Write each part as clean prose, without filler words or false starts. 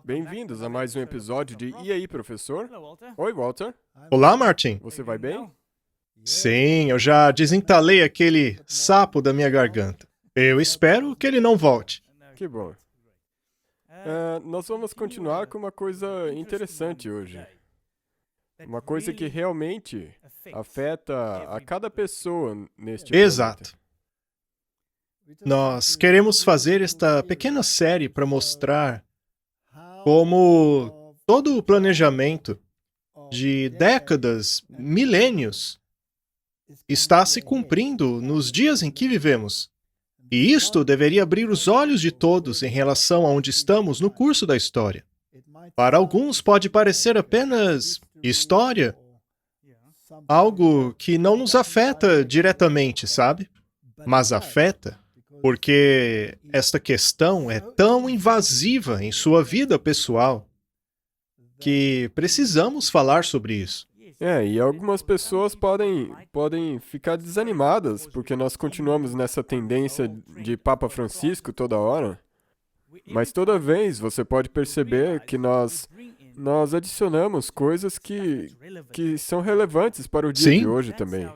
Bem-vindos a mais um episódio de E aí, professor? Oi, Walter. Olá, Martin. Você vai bem? Sim, eu já desentalei aquele sapo da minha garganta. Eu espero que ele não volte. Que bom. Nós vamos continuar com uma coisa interessante hoje. Uma coisa que realmente afeta a cada pessoa neste planeta. Exato. Nós queremos fazer esta pequena série para mostrar como todo o planejamento de décadas, milênios, está se cumprindo nos dias em que vivemos. E isto deveria abrir os olhos de todos em relação a onde estamos no curso da história. Para alguns pode parecer apenas história, algo que não nos afeta diretamente, sabe? Mas afeta porque esta questão é tão invasiva em sua vida pessoal que precisamos falar sobre isso. E algumas pessoas podem ficar desanimadas porque nós continuamos nessa tendência de Papa Francisco toda hora. Mas toda vez você pode perceber que nós adicionamos coisas que são relevantes para o dia de hoje também.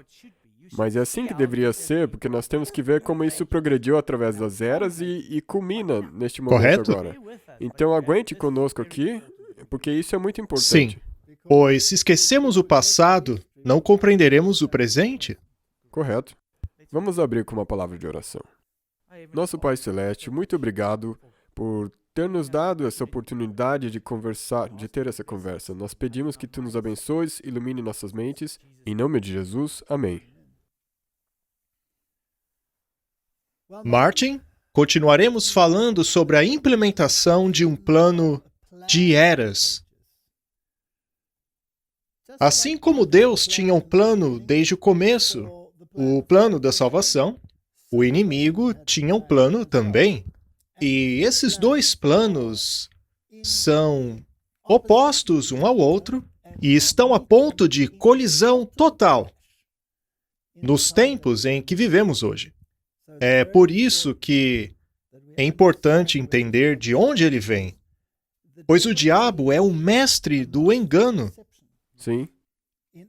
Mas é assim que deveria ser, porque nós temos que ver como isso progrediu através das eras e culmina neste momento Correto? agora. Então aguente conosco aqui, porque isso é muito importante. Sim, pois se esquecemos o passado, não compreenderemos o presente. Correto. Vamos abrir com uma palavra de oração. Nosso Pai Celeste, muito obrigado por ter nos dado essa oportunidade de conversar, de ter essa conversa. Nós pedimos que Tu nos abençoes, ilumine nossas mentes. Em nome de Jesus, amém. Martin, continuaremos falando sobre a implementação de um plano de eras. Assim como Deus tinha um plano desde o começo, o plano da salvação, o inimigo tinha um plano também. E esses dois planos são opostos um ao outro e estão a ponto de colisão total nos tempos em que vivemos hoje. É por isso que é importante entender de onde ele vem, pois o diabo é o mestre do engano. Sim.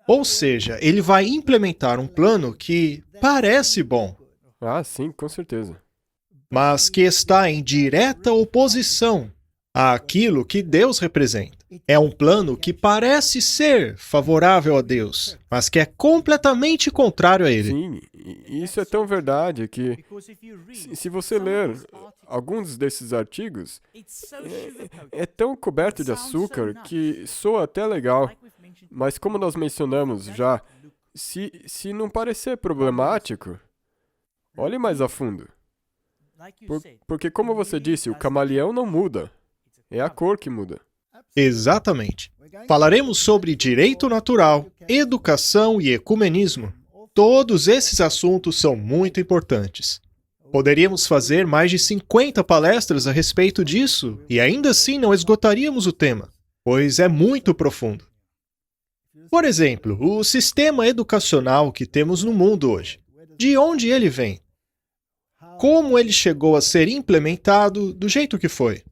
Ou seja, ele vai implementar um plano que parece bom, Sim, com certeza. mas que está em direta oposição àquilo que Deus representa. É um plano que parece ser favorável a Deus, mas que é completamente contrário a ele. Sim, e isso é tão verdade que se você ler alguns desses artigos, é tão coberto de açúcar que soa até legal, mas como nós mencionamos já, se não parecer problemático, olhe mais a fundo. Porque como você disse, o camaleão não muda, é a cor que muda. Exatamente. Falaremos sobre direito natural, educação e ecumenismo. Todos esses assuntos são muito importantes. Poderíamos fazer mais de 50 palestras a respeito disso e ainda assim não esgotaríamos o tema, pois é muito profundo. Por exemplo, o sistema educacional que temos no mundo hoje. De onde ele vem? Como ele chegou a ser implementado do jeito que foi?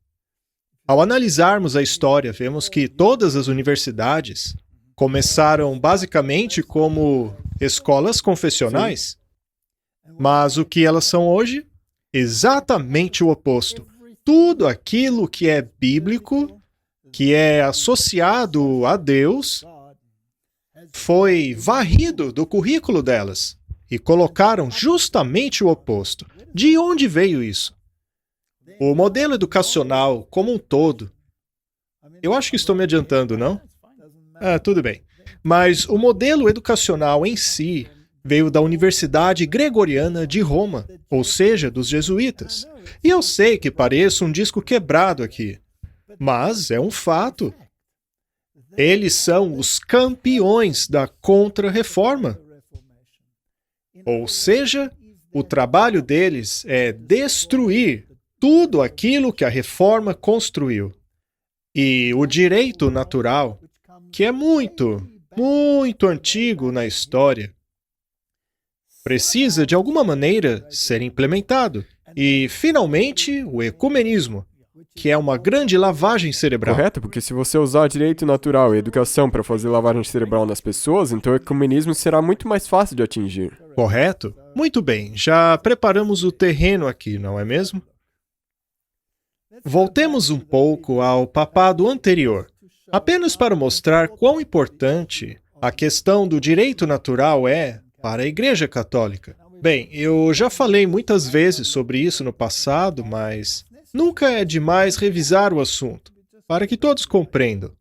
Ao analisarmos a história, vemos que todas as universidades começaram basicamente como escolas confessionais, mas o que elas são hoje? Exatamente o oposto. Tudo aquilo que é bíblico, que é associado a Deus, foi varrido do currículo delas e colocaram justamente o oposto. De onde veio isso? O modelo educacional como um todo. Eu acho que estou me adiantando, não? Tudo bem. Mas o modelo educacional em si veio da Universidade Gregoriana de Roma, ou seja, dos jesuítas. E eu sei que pareça um disco quebrado aqui, mas é um fato. Eles são os campeões da Contra-Reforma. Ou seja, o trabalho deles é destruir tudo aquilo que a Reforma construiu. E o direito natural, que é muito, muito antigo na história, precisa de alguma maneira ser implementado. E, finalmente, o ecumenismo, que é uma grande lavagem cerebral. Correto, porque se você usar direito natural e educação para fazer lavagem cerebral nas pessoas, então o ecumenismo será muito mais fácil de atingir. Correto? Muito bem, já preparamos o terreno aqui, não é mesmo? Voltemos um pouco ao papado anterior, apenas para mostrar quão importante a questão do direito natural é para a Igreja Católica. Bem, eu já falei muitas vezes sobre isso no passado, mas nunca é demais revisar o assunto, para que todos compreendam.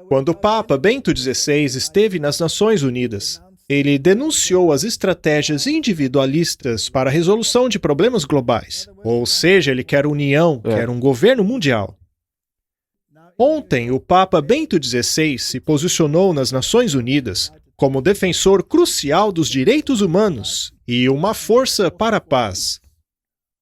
Quando o Papa Bento XVI esteve nas Nações Unidas, ele denunciou as estratégias individualistas para a resolução de problemas globais. Ou seja, ele quer união, quer um governo mundial. Ontem, o Papa Bento XVI se posicionou nas Nações Unidas como defensor crucial dos direitos humanos e uma força para a paz.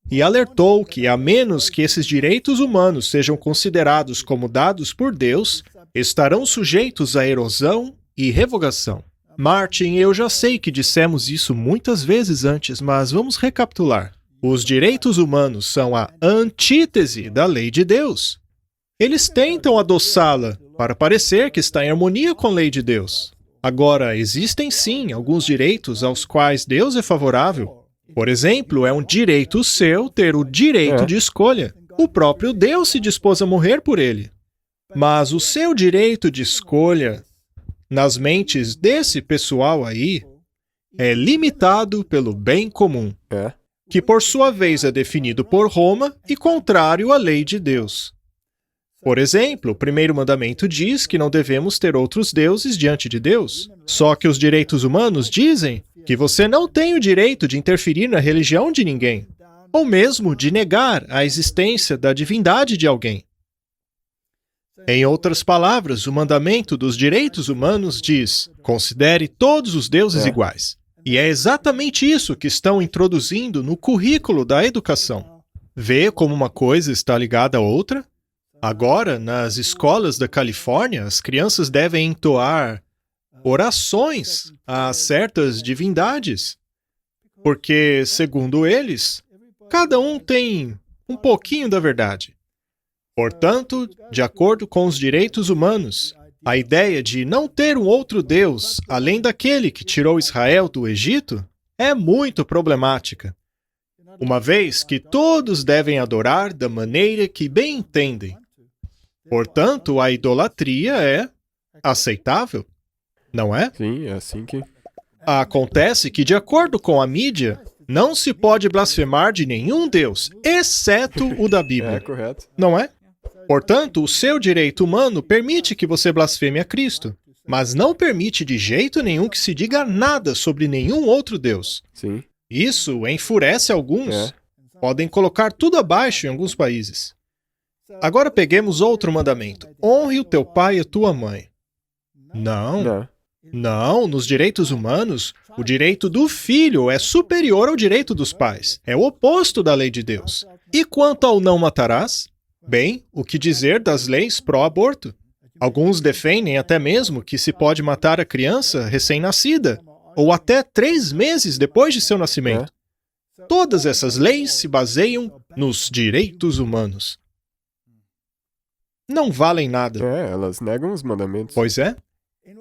E alertou que, a menos que esses direitos humanos sejam considerados como dados por Deus, estarão sujeitos à erosão e revogação. Martin, eu já sei que dissemos isso muitas vezes antes, mas vamos recapitular. Os direitos humanos são a antítese da lei de Deus. Eles tentam adoçá-la para parecer que está em harmonia com a lei de Deus. Agora, existem sim alguns direitos aos quais Deus é favorável. Por exemplo, é um direito seu ter o direito de escolha. O próprio Deus se dispôs a morrer por ele. Mas o seu direito de escolha, nas mentes desse pessoal aí, é limitado pelo bem comum, que por sua vez é definido por Roma e contrário à lei de Deus. Por exemplo, o primeiro mandamento diz que não devemos ter outros deuses diante de Deus. Só que os direitos humanos dizem que você não tem o direito de interferir na religião de ninguém, ou mesmo de negar a existência da divindade de alguém. Em outras palavras, o mandamento dos direitos humanos diz: considere todos os deuses iguais. E é exatamente isso que estão introduzindo no currículo da educação. Vê como uma coisa está ligada à outra? Agora, nas escolas da Califórnia, as crianças devem entoar orações a certas divindades, porque, segundo eles, cada um tem um pouquinho da verdade. Portanto, de acordo com os direitos humanos, a ideia de não ter um outro Deus, além daquele que tirou Israel do Egito, é muito problemática, uma vez que todos devem adorar da maneira que bem entendem. Portanto, a idolatria é aceitável, não é? Sim, é assim que... Acontece que, de acordo com a mídia, não se pode blasfemar de nenhum Deus, exceto o da Bíblia. É, correto. Não é? Portanto, o seu direito humano permite que você blasfeme a Cristo, mas não permite de jeito nenhum que se diga nada sobre nenhum outro Deus. Sim. Isso enfurece alguns. Podem colocar tudo abaixo em alguns países. Agora peguemos outro mandamento. Honre o teu pai e a tua mãe. Não, nos direitos humanos, o direito do filho é superior ao direito dos pais. É o oposto da lei de Deus. E quanto ao não matarás? Bem, o que dizer das leis pró-aborto? Alguns defendem até mesmo que se pode matar a criança recém-nascida, ou até 3 meses depois de seu nascimento. Todas essas leis se baseiam nos direitos humanos. Não valem nada. Elas negam os mandamentos. Pois é.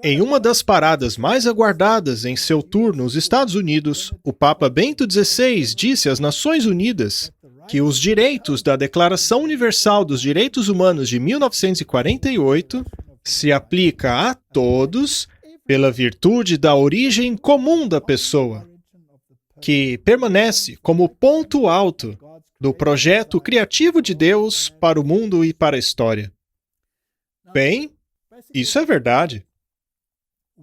Em uma das paradas mais aguardadas em seu tour nos Estados Unidos, o Papa Bento XVI disse às Nações Unidas que os direitos da Declaração Universal dos Direitos Humanos de 1948 se aplica a todos pela virtude da origem comum da pessoa, que permanece como ponto alto do projeto criativo de Deus para o mundo e para a história. Bem, isso é verdade.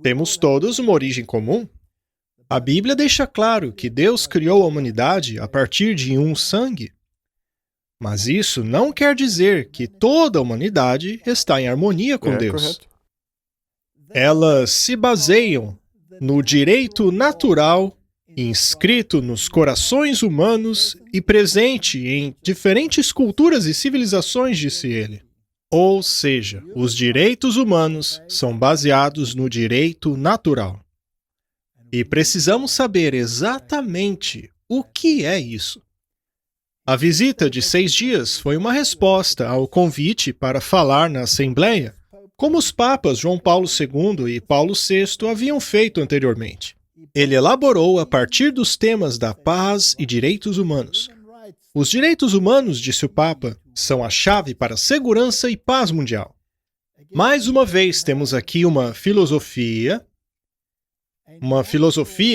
Temos todos uma origem comum. A Bíblia deixa claro que Deus criou a humanidade a partir de um sangue. Mas isso não quer dizer que toda a humanidade está em harmonia com Deus. Correto. Elas se baseiam no direito natural inscrito nos corações humanos e presente em diferentes culturas e civilizações, disse ele. Ou seja, os direitos humanos são baseados no direito natural. E precisamos saber exatamente o que é isso. A visita de 6 dias foi uma resposta ao convite para falar na Assembleia, como os papas João Paulo II e Paulo VI haviam feito anteriormente. Ele elaborou a partir dos temas da paz e direitos humanos. Os direitos humanos, disse o Papa, são a chave para a segurança e paz mundial. Mais uma vez, temos aqui uma filosofia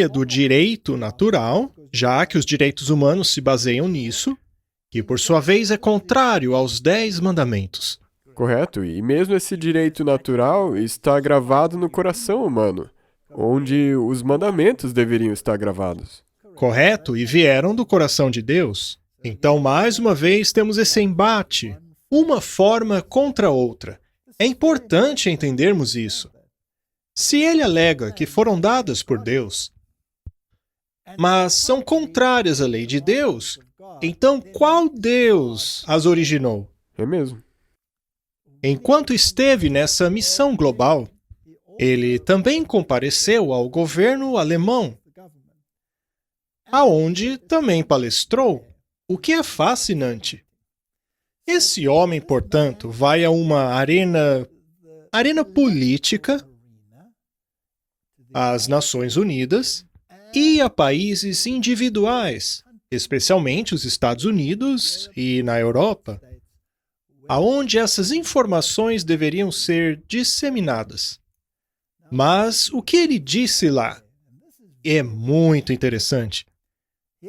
do direito natural, já que os direitos humanos se baseiam nisso, que por sua vez é contrário aos 10 mandamentos. Correto, e mesmo esse direito natural está gravado no coração humano, onde os mandamentos deveriam estar gravados. Correto, e vieram do coração de Deus. Então, mais uma vez, temos esse embate, uma forma contra a outra. É importante entendermos isso. Se ele alega que foram dadas por Deus, mas são contrárias à lei de Deus, então qual Deus as originou? É mesmo. Enquanto esteve nessa missão global, ele também compareceu ao governo alemão, aonde também palestrou, o que é fascinante. Esse homem, portanto, vai a uma arena política, às Nações Unidas e a países individuais, especialmente os Estados Unidos e na Europa, aonde essas informações deveriam ser disseminadas. Mas o que ele disse lá é muito interessante.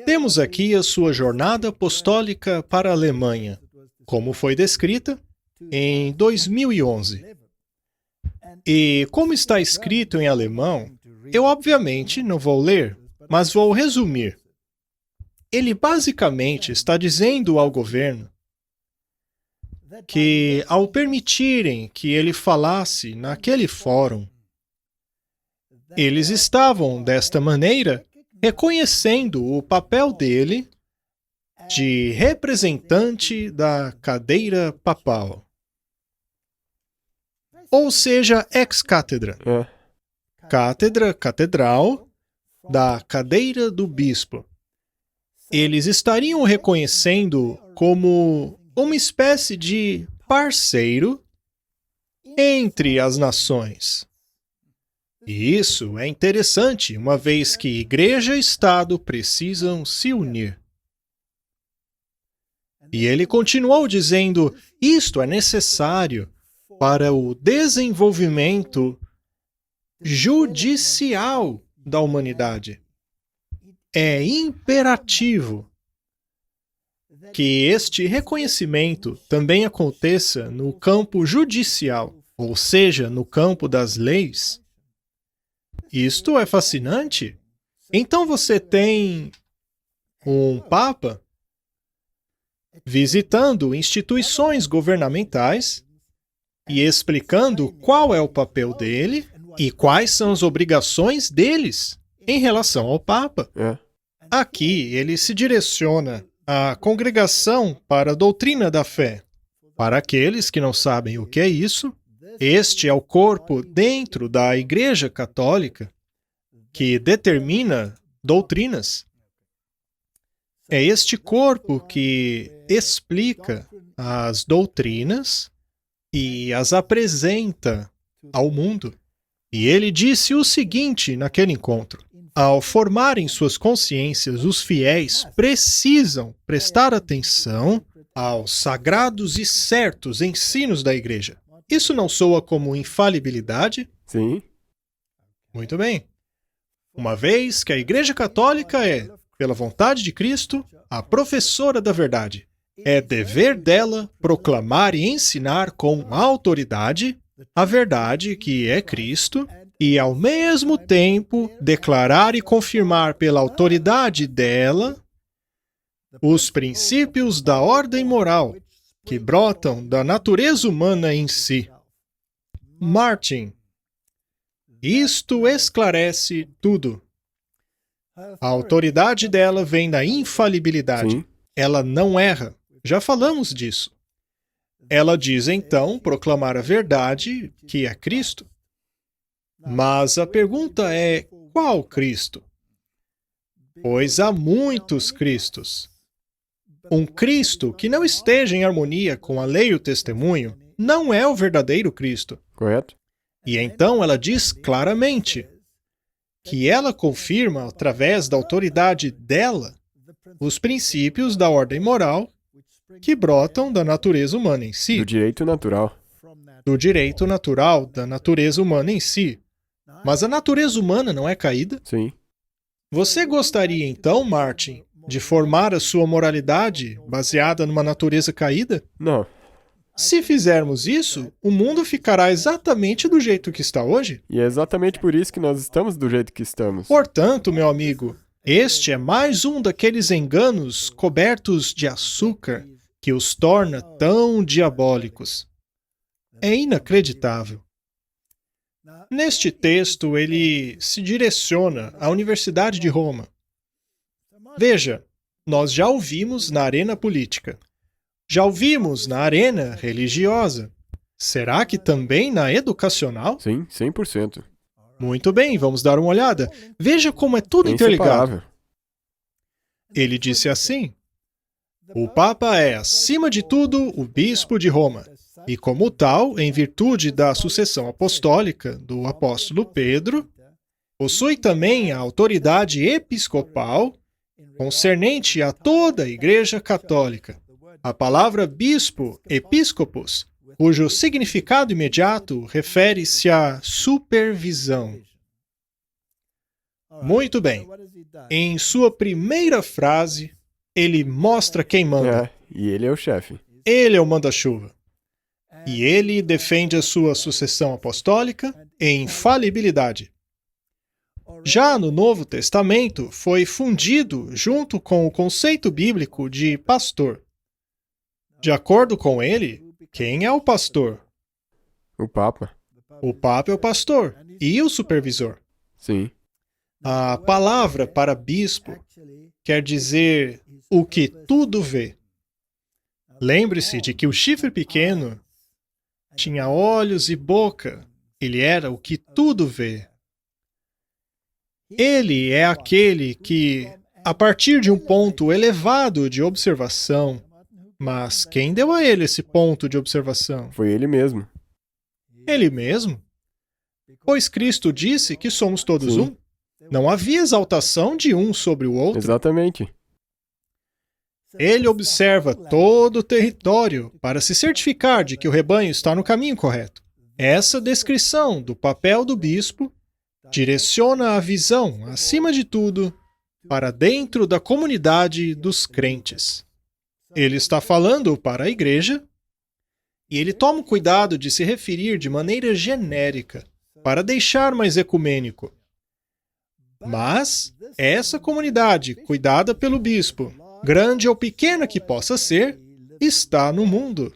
Temos aqui a sua jornada apostólica para a Alemanha, como foi descrita em 2011. E como está escrito em alemão, eu obviamente não vou ler, mas vou resumir. Ele basicamente está dizendo ao governo que, ao permitirem que ele falasse naquele fórum, eles estavam, desta maneira, reconhecendo o papel dele de representante da cadeira papal. Ou seja, ex-cátedra. Cátedra, catedral, da cadeira do bispo. Eles estariam reconhecendo como uma espécie de parceiro entre as nações. E isso é interessante, uma vez que igreja e Estado precisam se unir. E ele continuou dizendo, isto é necessário para o desenvolvimento judicial da humanidade. É imperativo que este reconhecimento também aconteça no campo judicial, ou seja, no campo das leis. Isto é fascinante. Então você tem um Papa visitando instituições governamentais e explicando qual é o papel dele e quais são as obrigações deles em relação ao Papa. Aqui ele se direciona à Congregação para a Doutrina da Fé. Para aqueles que não sabem o que é isso, este é o corpo dentro da Igreja Católica que determina doutrinas. É este corpo que explica as doutrinas e as apresenta ao mundo. E ele disse o seguinte naquele encontro: ao formarem suas consciências, os fiéis precisam prestar atenção aos sagrados e certos ensinos da Igreja. Isso não soa como infalibilidade? Sim. Muito bem. Uma vez que a Igreja Católica é, pela vontade de Cristo, a professora da verdade, é dever dela proclamar e ensinar com autoridade a verdade que é Cristo e, ao mesmo tempo, declarar e confirmar pela autoridade dela os princípios da ordem moral que brotam da natureza humana em si. Martin, isto esclarece tudo. A autoridade dela vem da infalibilidade. Sim. Ela não erra. Já falamos disso. Ela diz, então, proclamar a verdade, que é Cristo. Mas a pergunta é, qual Cristo? Pois há muitos Cristos. Um Cristo que não esteja em harmonia com a lei e o testemunho não é o verdadeiro Cristo. Correto? E então ela diz claramente que ela confirma, através da autoridade dela, os princípios da ordem moral que brotam da natureza humana em si, Do direito natural. do direito natural da natureza humana em si. Mas a natureza humana não é caída? Sim. Você gostaria então, Martin, de formar a sua moralidade baseada numa natureza caída? Não. Se fizermos isso, o mundo ficará exatamente do jeito que está hoje. E é exatamente por isso que nós estamos do jeito que estamos. Portanto, meu amigo, este é mais um daqueles enganos cobertos de açúcar que os torna tão diabólicos. É inacreditável. Neste texto, ele se direciona à Universidade de Roma. Veja, nós já o vimos na arena política. Já o vimos na arena religiosa. Será que também na educacional? Sim, 100%. Muito bem, vamos dar uma olhada. Veja como é tudo É interligado. inseparável. Ele disse assim: o Papa é, acima de tudo, o bispo de Roma. E como tal, em virtude da sucessão apostólica do apóstolo Pedro, possui também a autoridade episcopal concernente a toda a Igreja Católica. A palavra bispo, episcopos, cujo significado imediato refere-se à supervisão. Muito bem. Em sua primeira frase, ele mostra quem manda. É, e ele é o chefe. Ele é o manda-chuva. E ele defende a sua sucessão apostólica e infalibilidade. Já no Novo Testamento, foi fundido junto com o conceito bíblico de pastor. De acordo com ele, quem é o pastor? O Papa. O Papa é o pastor e o supervisor. Sim. A palavra para bispo quer dizer o que tudo vê. Lembre-se de que o chifre pequeno tinha olhos e boca. Ele era o que tudo vê. Ele é aquele que, a partir de um ponto elevado de observação, mas quem deu a ele esse ponto de observação? Foi ele mesmo. Ele mesmo. Pois Cristo disse que somos todos Sim. um. Não havia exaltação de um sobre o outro. Exatamente. Ele observa todo o território para se certificar de que o rebanho está no caminho correto. Essa descrição do papel do bispo direciona a visão, acima de tudo, para dentro da comunidade dos crentes. Ele está falando para a igreja e ele toma cuidado de se referir de maneira genérica, para deixar mais ecumênico. Mas essa comunidade, cuidada pelo bispo, grande ou pequena que possa ser, está no mundo.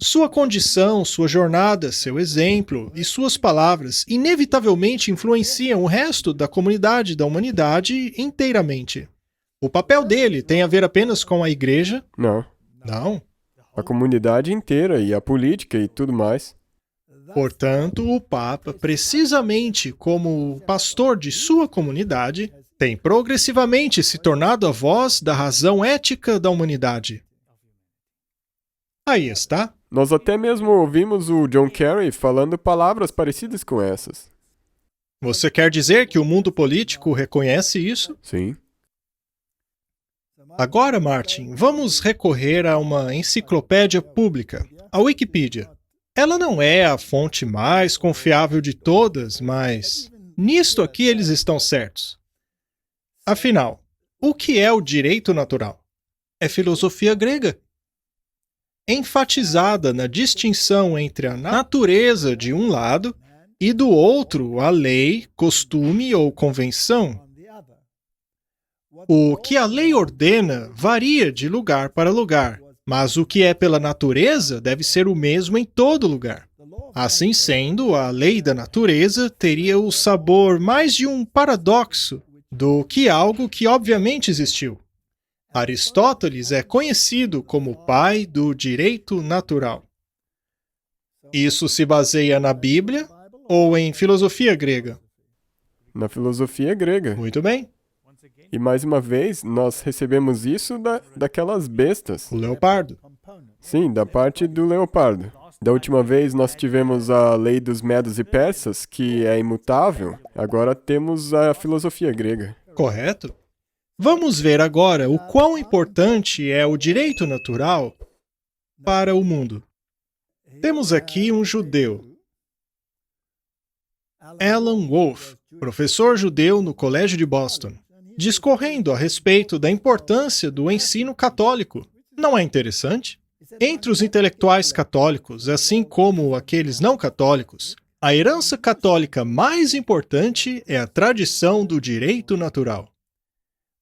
Sua condição, sua jornada, seu exemplo e suas palavras inevitavelmente influenciam o resto da comunidade da humanidade inteiramente. O papel dele tem a ver apenas com a igreja? Não. Não. A comunidade inteira e a política e tudo mais. Portanto, o Papa, precisamente como o pastor de sua comunidade, tem progressivamente se tornado a voz da razão ética da humanidade. Aí está. Nós até mesmo ouvimos o John Kerry falando palavras parecidas com essas. Você quer dizer que o mundo político reconhece isso? Sim. Agora, Martin, vamos recorrer a uma enciclopédia pública, a Wikipedia. Ela não é a fonte mais confiável de todas, mas nisto aqui eles estão certos. Afinal, o que é o direito natural? É filosofia grega. Enfatizada na distinção entre a natureza de um lado e do outro a lei, costume ou convenção. O que a lei ordena varia de lugar para lugar, mas o que é pela natureza deve ser o mesmo em todo lugar. Assim sendo, a lei da natureza teria o sabor mais de um paradoxo do que algo que obviamente existiu. Aristóteles é conhecido como o pai do direito natural. Isso se baseia na Bíblia ou em filosofia grega? Na filosofia grega. Muito bem. E mais uma vez, nós recebemos isso daquelas bestas. O leopardo. Sim, da parte do leopardo. Da última vez nós tivemos a lei dos medos e persas, que é imutável. Agora temos a filosofia grega. Correto? Vamos ver agora o quão importante é o direito natural para o mundo. Temos aqui um judeu, Alan Wolf, professor judeu no Colégio de Boston, discorrendo a respeito da importância do ensino católico. Não é interessante? Entre os intelectuais católicos, assim como aqueles não católicos, a herança católica mais importante é a tradição do direito natural,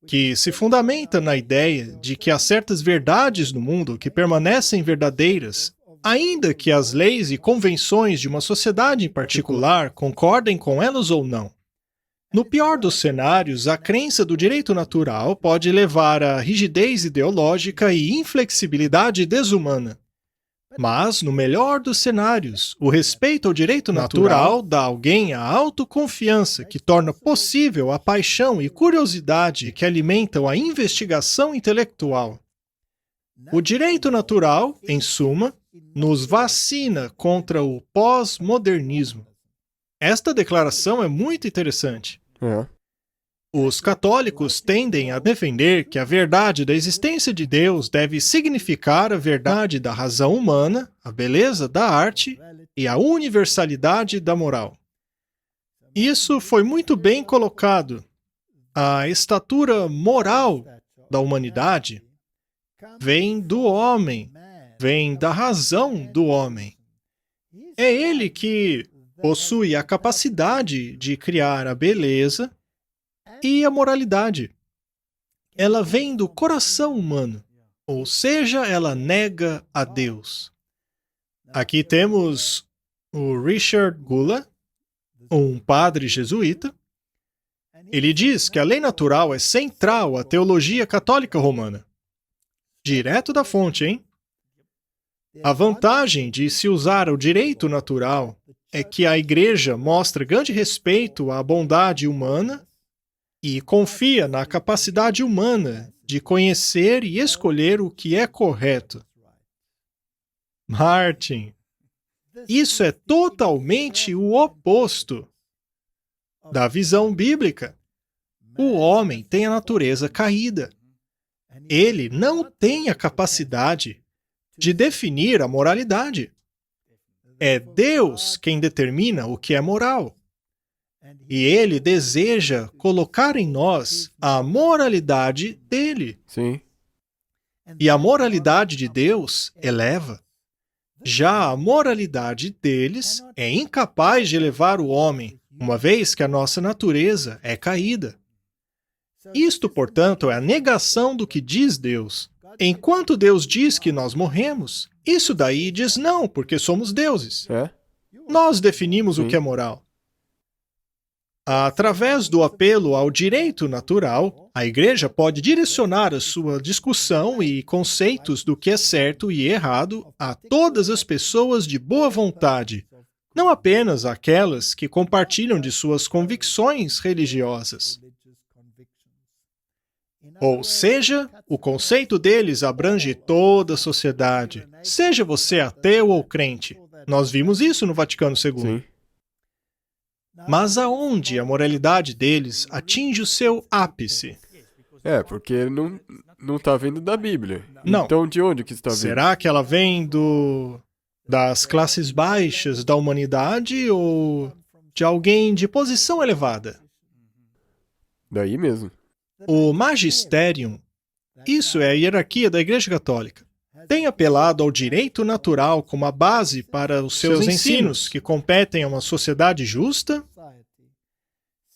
que se fundamenta na ideia de que há certas verdades no mundo que permanecem verdadeiras, ainda que as leis e convenções de uma sociedade em particular concordem com elas ou não. No pior dos cenários, a crença do direito natural pode levar a rigidez ideológica e inflexibilidade desumana. Mas, no melhor dos cenários, o respeito ao direito natural dá a alguém a autoconfiança que torna possível a paixão e curiosidade que alimentam a investigação intelectual. O direito natural, em suma, nos vacina contra o pós-modernismo. Esta declaração é muito interessante. É. Os católicos tendem a defender que a verdade da existência de Deus deve significar a verdade da razão humana, a beleza da arte e a universalidade da moral. Isso foi muito bem colocado. A estatura moral da humanidade vem do homem, vem da razão do homem. É ele que possui a capacidade de criar a beleza e a moralidade. Ela vem do coração humano, ou seja, ela nega a Deus. Aqui temos o Richard Gula, um padre jesuíta. Ele diz que a lei natural é central à teologia católica romana. Direto da fonte, hein? A vantagem de se usar o direito natural é que a Igreja mostra grande respeito à bondade humana e confia na capacidade humana de conhecer e escolher o que é correto. Martin, isso é totalmente o oposto da visão bíblica. O homem tem a natureza caída. Ele não tem a capacidade de definir a moralidade. É Deus quem determina o que é moral. E Ele deseja colocar em nós a moralidade dele. Sim. E a moralidade de Deus eleva. Já a moralidade deles é incapaz de elevar o homem, uma vez que a nossa natureza é caída. Isto, portanto, é a negação do que diz Deus. Enquanto Deus diz que nós morremos, isso daí diz não, porque somos deuses. É? Nós definimos o Sim. que é moral. Através do apelo ao direito natural, a Igreja pode direcionar a sua discussão e conceitos do que é certo e errado a todas as pessoas de boa vontade, não apenas aquelas que compartilham de suas convicções religiosas. Ou seja, o conceito deles abrange toda a sociedade, seja você ateu ou crente. Nós vimos isso no Vaticano II. Sim. Mas aonde a moralidade deles atinge o seu ápice? É, porque não está vindo da Bíblia. Não. Então, de onde que está vindo? Será que ela vem das classes baixas da humanidade ou de alguém de posição elevada? Daí mesmo. O magisterium, isso é a hierarquia da Igreja Católica, tem apelado ao direito natural como a base para os seus ensinos que competem a uma sociedade justa,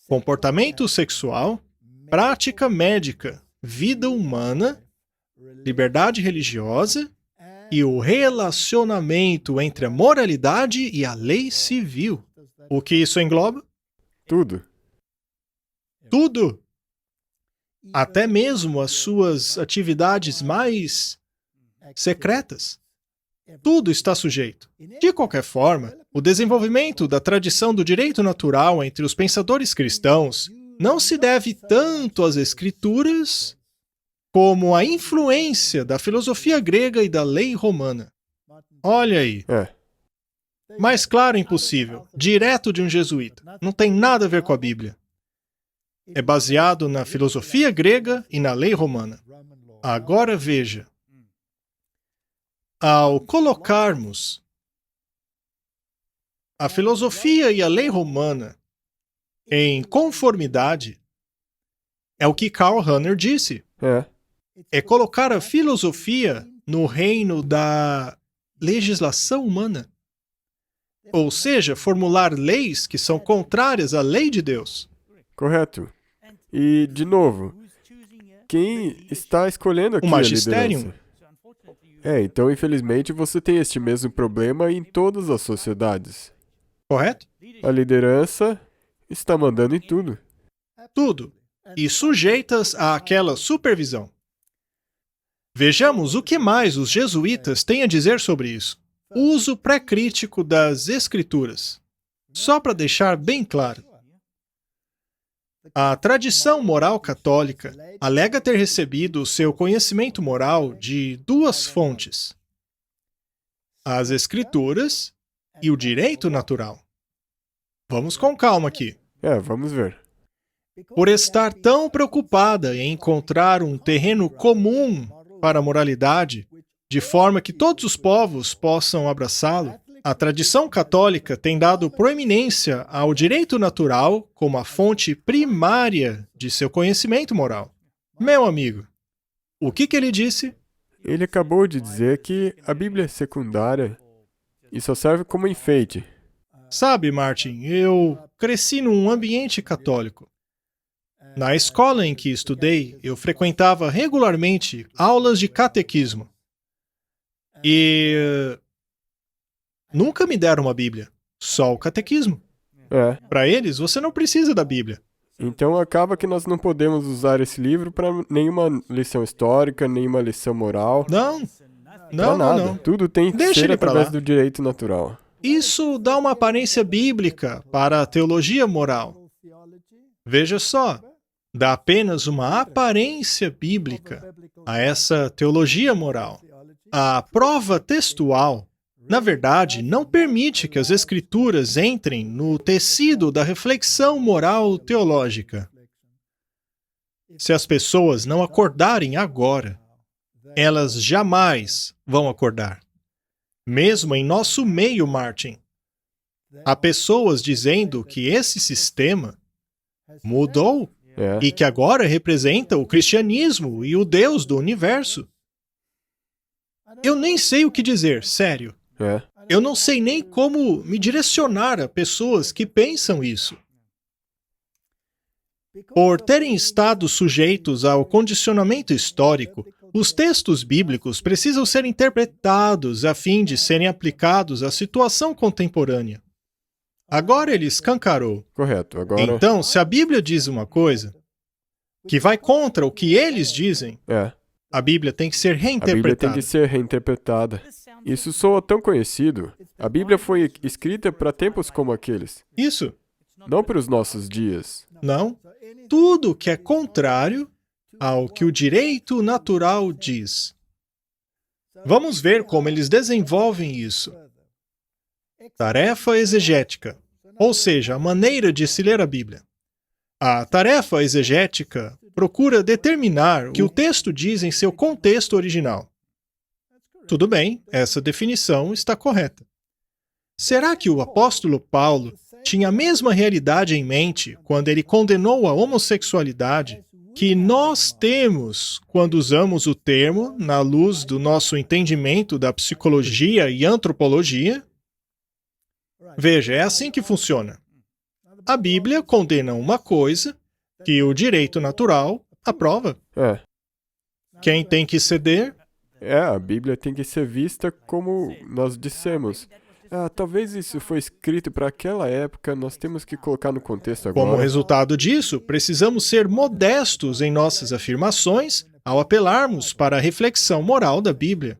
comportamento sexual, prática médica, vida humana, liberdade religiosa e o relacionamento entre a moralidade e a lei civil. O que isso engloba? Tudo. Tudo. Até mesmo as suas atividades mais secretas. Tudo está sujeito. De qualquer forma, o desenvolvimento da tradição do direito natural entre os pensadores cristãos não se deve tanto às Escrituras como à influência da filosofia grega e da lei romana. Olha aí. É, Mais claro impossível. Direto de um jesuíta. Não tem nada a ver com a Bíblia. É baseado na filosofia grega e na lei romana. Agora veja. Ao colocarmos a filosofia e a lei romana em conformidade, é o que Karl Rahner disse. É colocar a filosofia no reino da legislação humana. Ou seja, formular leis que são contrárias à lei de Deus. correto. E, de novo, quem está escolhendo aqui O a magistério. liderança? Então, infelizmente, você tem este mesmo problema em todas as sociedades. Correto? A liderança está mandando em tudo. Tudo. E sujeitas àquela supervisão. Vejamos o que mais os jesuítas têm a dizer sobre isso. O uso pré-crítico das Escrituras. Só para deixar bem claro. A tradição moral católica alega ter recebido o seu conhecimento moral de duas fontes: as Escrituras e o direito natural. Vamos com calma aqui. Vamos ver. Por estar tão preocupada em encontrar um terreno comum para a moralidade, de forma que todos os povos possam abraçá-lo, a tradição católica tem dado proeminência ao direito natural como a fonte primária de seu conhecimento moral. Meu amigo, o que ele disse? Ele acabou de dizer que a Bíblia é secundária e só serve como enfeite. Sabe, Martin, eu cresci num ambiente católico. Na escola em que estudei, eu frequentava regularmente aulas de catequismo. E nunca me deram uma Bíblia, só o catequismo. Para eles, você não precisa da Bíblia. Então acaba que nós não podemos usar esse livro para nenhuma lição histórica, nenhuma lição moral. Não. Tudo tem que Deixa ser ele pra através lá. do direito natural. Isso dá uma aparência bíblica para a teologia moral. Veja só, dá apenas uma aparência bíblica a essa teologia moral. A prova textual, na verdade, não permite que as Escrituras entrem no tecido da reflexão moral teológica. Se as pessoas não acordarem agora, elas jamais vão acordar. Mesmo em nosso meio, Martin, há pessoas dizendo que esse sistema mudou e que agora representa o cristianismo e o Deus do universo. Eu nem sei o que dizer, sério. Eu não sei nem como me direcionar a pessoas que pensam isso. Por terem estado sujeitos ao condicionamento histórico, os textos bíblicos precisam ser interpretados a fim de serem aplicados à situação contemporânea. Agora ele escancarou. Correto. Agora, Então, se a Bíblia diz uma coisa que vai contra o que eles dizem, a Bíblia tem que ser a Bíblia tem reinterpretada. que ser reinterpretada. Isso soa tão conhecido. A Bíblia foi escrita para tempos como aqueles, Isso. não para os nossos dias. Não. Tudo que é contrário ao que o direito natural diz. Vamos ver como eles desenvolvem isso. Tarefa exegética, ou seja, a maneira de se ler a Bíblia. A tarefa exegética procura determinar o que o texto diz em seu contexto original. Tudo bem, essa definição está correta. Será que o apóstolo Paulo tinha a mesma realidade em mente quando ele condenou a homossexualidade que nós temos quando usamos o termo na luz do nosso entendimento da psicologia e antropologia? Veja, é assim que funciona. A Bíblia condena uma coisa que o direito natural aprova. Quem tem que ceder? A Bíblia tem que ser vista como nós dissemos. Talvez isso foi escrito para aquela época, nós temos que colocar no contexto agora. Como resultado disso, precisamos ser modestos em nossas afirmações ao apelarmos para a reflexão moral da Bíblia.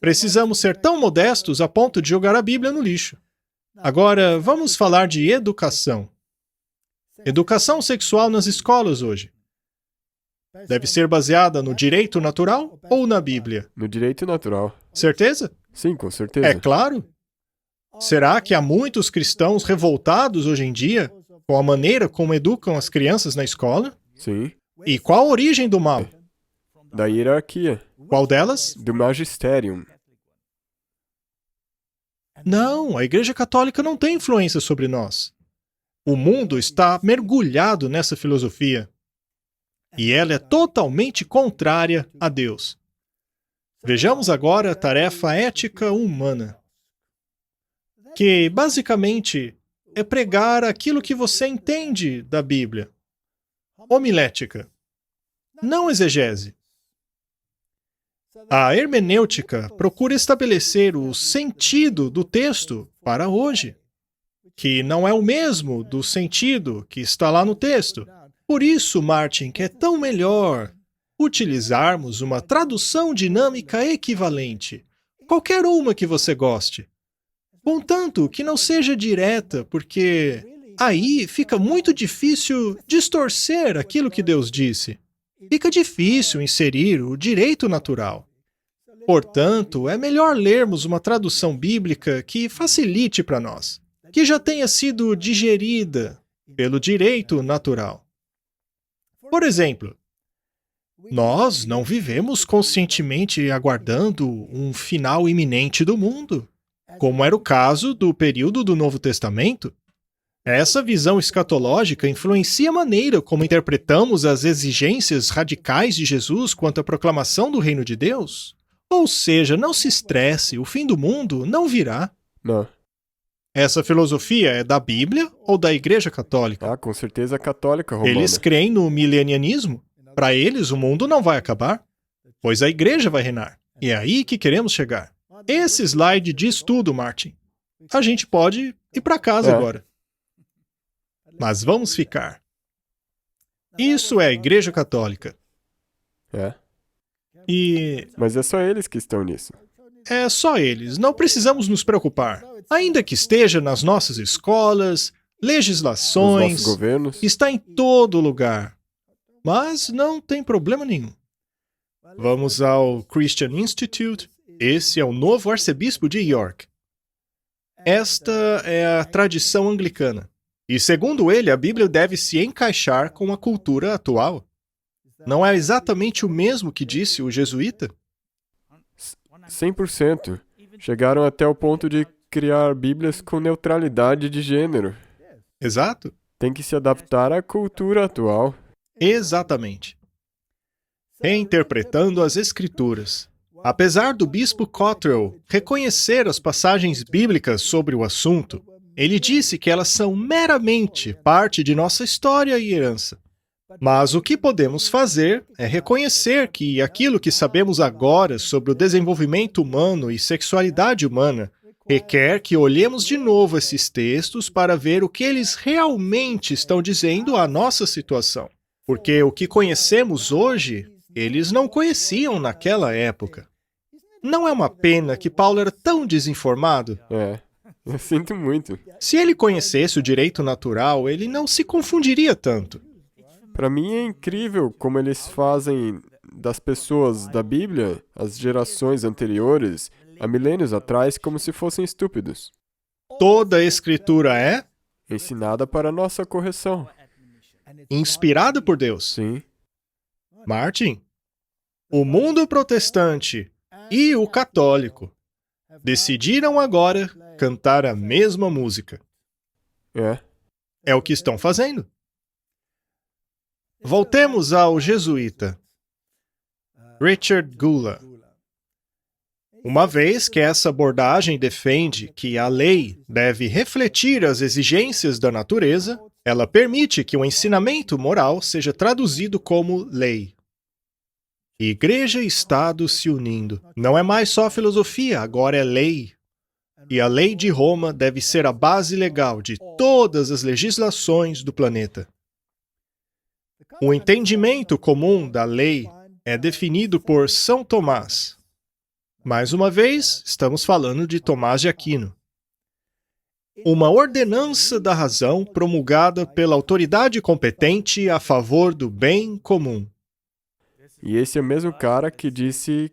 Precisamos ser tão modestos a ponto de jogar a Bíblia no lixo. Agora, vamos falar de educação. Educação sexual nas escolas hoje deve ser baseada no direito natural ou na Bíblia? No direito natural. Certeza? Sim, com certeza. É claro. Será que há muitos cristãos revoltados hoje em dia com a maneira como educam as crianças na escola? Sim. E qual a origem do mal? Da hierarquia. Qual delas? Do magisterium. Não, a Igreja Católica não tem influência sobre nós. O mundo está mergulhado nessa filosofia. E ela é totalmente contrária a Deus. Vejamos agora a tarefa ética humana, que basicamente é pregar aquilo que você entende da Bíblia. Homilética, não exegese. A hermenêutica procura estabelecer o sentido do texto para hoje, que não é o mesmo do sentido que está lá no texto. Por isso, Martin, que é tão melhor utilizarmos uma tradução dinâmica equivalente, qualquer uma que você goste, contanto que não seja direta, porque aí fica muito difícil distorcer aquilo que Deus disse. Fica difícil inserir o direito natural. Portanto, é melhor lermos uma tradução bíblica que facilite para nós, que já tenha sido digerida pelo direito natural. Por exemplo, nós não vivemos conscientemente aguardando um final iminente do mundo, como era o caso do período do Novo Testamento. Essa visão escatológica influencia a maneira como interpretamos as exigências radicais de Jesus quanto à proclamação do reino de Deus. Ou seja, não se estresse, o fim do mundo não virá. Não. Essa filosofia é da Bíblia ou da Igreja Católica? Ah, com certeza católica romana. Eles creem no milenianismo. Para eles, o mundo não vai acabar, pois a Igreja vai reinar. E é aí que queremos chegar. Esse slide diz tudo, Martin. A gente pode ir para casa agora. Mas vamos ficar. Isso é a Igreja Católica. É. Mas é só eles que estão nisso. É só eles. Não precisamos nos preocupar. Ainda que esteja nas nossas escolas, legislações, nos nossos governos. está em todo lugar. Mas não tem problema nenhum. Vamos ao Christian Institute. Esse é o novo arcebispo de York. Esta é a tradição anglicana. E segundo ele, a Bíblia deve se encaixar com a cultura atual. Não é exatamente o mesmo que disse o jesuíta? 100%. Chegaram até o ponto de criar Bíblias com neutralidade de gênero. Exato. Tem que se adaptar à cultura atual. Exatamente. Reinterpretando as Escrituras. Apesar do bispo Cottrell reconhecer as passagens bíblicas sobre o assunto, ele disse que elas são meramente parte de nossa história e herança. Mas o que podemos fazer é reconhecer que aquilo que sabemos agora sobre o desenvolvimento humano e sexualidade humana requer que olhemos de novo esses textos para ver o que eles realmente estão dizendo à nossa situação. Porque o que conhecemos hoje, eles não conheciam naquela época. Não é uma pena que Paulo era tão desinformado? Eu sinto muito. Se ele conhecesse o direito natural, ele não se confundiria tanto. Para mim é incrível como eles fazem das pessoas da Bíblia, as gerações anteriores, há milênios atrás, como se fossem estúpidos. Toda a Escritura é Ensinada para nossa correção. inspirada por Deus. Sim. Martin, o mundo protestante e o católico decidiram agora cantar a mesma música. É o que estão fazendo. Voltemos ao jesuíta Richard Gula. Uma vez que essa abordagem defende que a lei deve refletir as exigências da natureza, ela permite que o ensinamento moral seja traduzido como lei. Igreja e Estado se unindo. Não é mais só filosofia, agora é lei. E a lei de Roma deve ser a base legal de todas as legislações do planeta. O entendimento comum da lei é definido por São Tomás. Mais uma vez, estamos falando de Tomás de Aquino. uma ordenança da razão promulgada pela autoridade competente a favor do bem comum. E esse é o mesmo cara que disse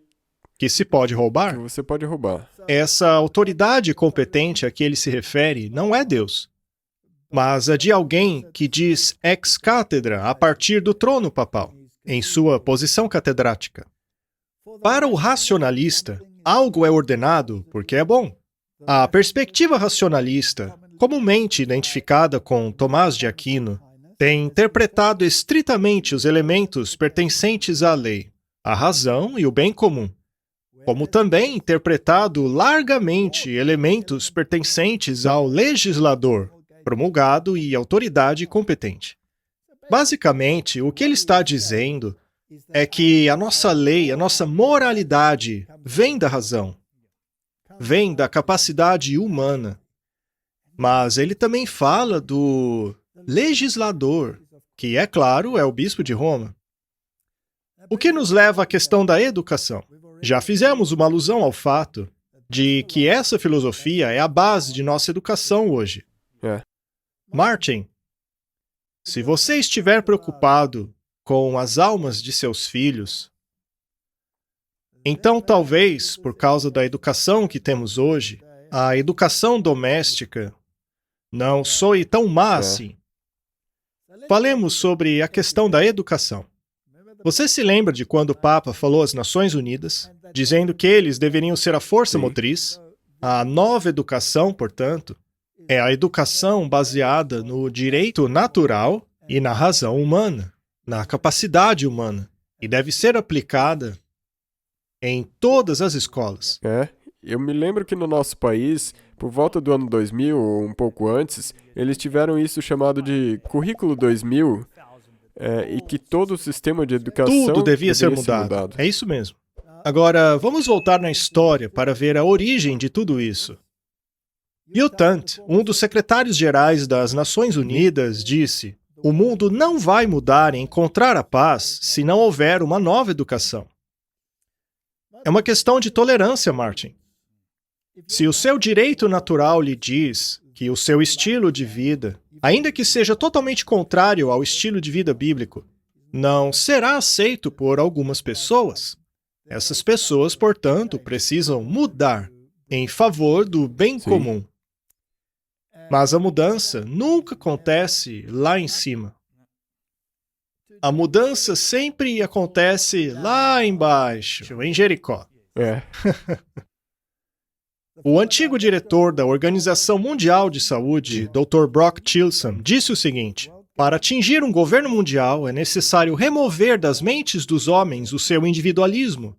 Que se pode que roubar? você pode roubar. Essa autoridade competente a que ele se refere não é Deus, mas a de alguém que diz ex cátedra a partir do trono papal, em sua posição catedrática. Para o racionalista, algo é ordenado porque é bom. A perspectiva racionalista, comumente identificada com Tomás de Aquino, tem interpretado estritamente os elementos pertencentes à lei, à razão e o bem comum, como também interpretado largamente elementos pertencentes ao legislador, promulgado e autoridade competente. Basicamente, o que ele está dizendo é que a nossa lei, a nossa moralidade vem da razão, vem da capacidade humana. Mas ele também fala do legislador, que, é claro, é o bispo de Roma. O que nos leva à questão da educação. Já fizemos uma alusão ao fato de que essa filosofia é a base de nossa educação hoje. É. Martin, se você estiver preocupado com as almas de seus filhos, então talvez, por causa da educação que temos hoje, a educação doméstica não soe tão má assim. Falemos sobre a questão da educação. Você se lembra de quando o Papa falou às Nações Unidas, dizendo que eles deveriam ser a força motriz? A nova educação, portanto, é a educação baseada no direito natural e na razão humana, na capacidade humana, e deve ser aplicada em todas as escolas. Eu me lembro que no nosso país, por volta do ano 2000 ou um pouco antes, eles tiveram isso chamado de Currículo 2000, e que todo o sistema de educação Tudo devia ser mudado. É isso mesmo. Agora, vamos voltar na história para ver a origem de tudo isso. Yutant, um dos secretários-gerais das Nações Unidas, disse: o mundo não vai mudar e encontrar a paz se não houver uma nova educação. É uma questão de tolerância, Martin. Se o seu direito natural lhe diz que o seu estilo de vida, ainda que seja totalmente contrário ao estilo de vida bíblico, não será aceito por algumas pessoas, essas pessoas, portanto, precisam mudar em favor do bem comum. Mas a mudança nunca acontece lá em cima. A mudança sempre acontece lá embaixo, em Jericó. O antigo diretor da Organização Mundial de Saúde, Dr. Brock Tilson, disse o seguinte: para atingir um governo mundial, é necessário remover das mentes dos homens o seu individualismo,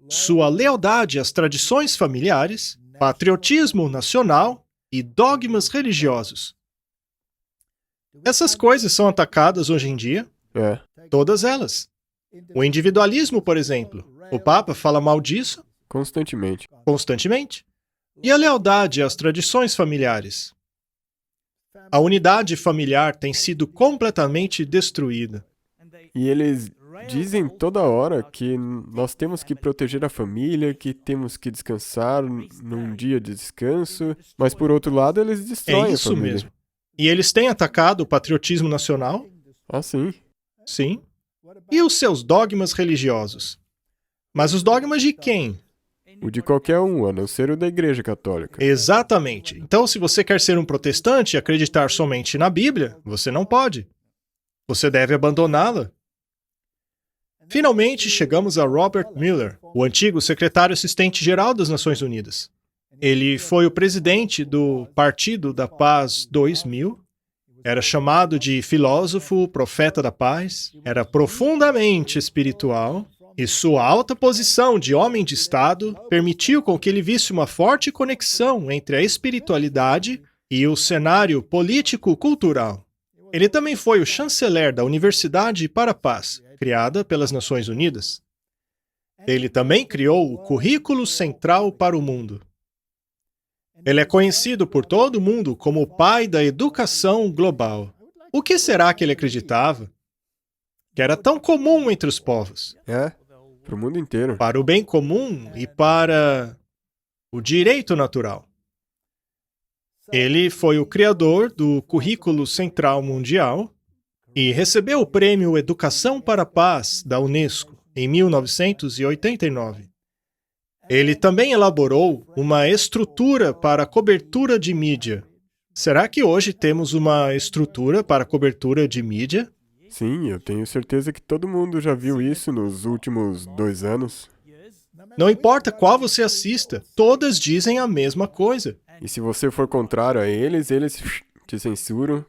sua lealdade às tradições familiares, patriotismo nacional e dogmas religiosos. Essas coisas são atacadas hoje em dia? Todas elas. O individualismo, por exemplo. O Papa fala mal disso? Constantemente. E a lealdade às tradições familiares? A unidade familiar tem sido completamente destruída. E eles dizem toda hora que nós temos que proteger a família, que temos que descansar num dia de descanso, mas por outro lado eles destroem a família. É isso mesmo. E eles têm atacado o patriotismo nacional? Ah, sim. Sim. E os seus dogmas religiosos? Mas os dogmas de quem? O de qualquer um, a não ser o da Igreja Católica. Exatamente. Então, se você quer ser um protestante e acreditar somente na Bíblia, você não pode. Você deve abandoná-la. Finalmente, chegamos a Robert Mueller, o antigo secretário assistente-geral das Nações Unidas. Ele foi o presidente do Partido da Paz 2000, era chamado de filósofo, profeta da paz, era profundamente espiritual, e sua alta posição de homem de Estado permitiu com que ele visse uma forte conexão entre a espiritualidade e o cenário político-cultural. Ele também foi o chanceler da Universidade para a Paz, criada pelas Nações Unidas. Ele também criou o Currículo Central para o Mundo. Ele é conhecido por todo o mundo como o pai da educação global. O que será que ele acreditava? Que era tão comum entre os povos. Para o mundo inteiro. Para o bem comum e para o direito natural. Ele foi o criador do Currículo Central Mundial e recebeu o prêmio Educação para a Paz da Unesco em 1989. Ele também elaborou uma estrutura para cobertura de mídia. Será que hoje temos uma estrutura para cobertura de mídia? Sim, eu tenho certeza que todo mundo já viu isso nos últimos 2 anos. Não importa qual você assista, todas dizem a mesma coisa. E se você for contrário a eles, eles te censuram.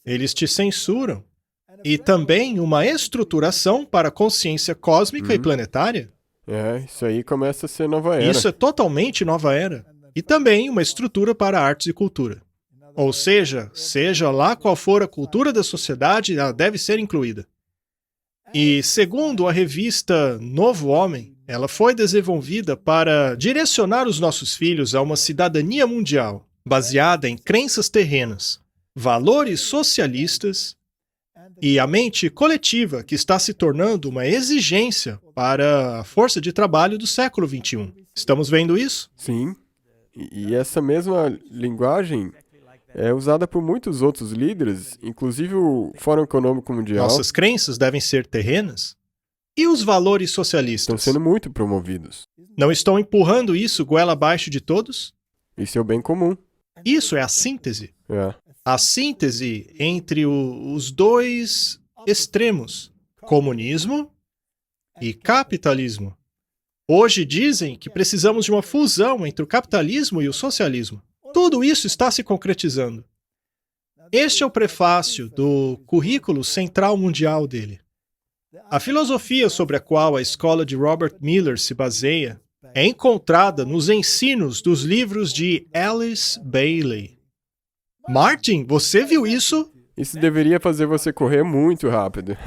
Eles te censuram. E também uma estruturação para a consciência cósmica e planetária. Isso aí começa a ser nova era. Isso é totalmente nova era. E também uma estrutura para artes e cultura. Ou seja lá qual for a cultura da sociedade, ela deve ser incluída. E segundo a revista Novo Homem, ela foi desenvolvida para direcionar os nossos filhos a uma cidadania mundial, baseada em crenças terrenas, valores socialistas e a mente coletiva que está se tornando uma exigência para a força de trabalho do século XXI. Estamos vendo isso? Sim. E essa mesma linguagem é usada por muitos outros líderes, inclusive o Fórum Econômico Mundial. Nossas crenças devem ser terrenas? E os valores socialistas? Estão sendo muito promovidos. Não estão empurrando isso goela abaixo de todos? Isso é o bem comum. Isso é a síntese. É. A síntese entre os dois extremos, comunismo e capitalismo. Hoje dizem que precisamos de uma fusão entre o capitalismo e o socialismo. Tudo isso está se concretizando. Este é o prefácio do Currículo Central Mundial dele. A filosofia sobre a qual a escola de Robert Miller se baseia é encontrada nos ensinos dos livros de Alice Bailey. Martin, você viu isso? Isso deveria fazer você correr muito rápido.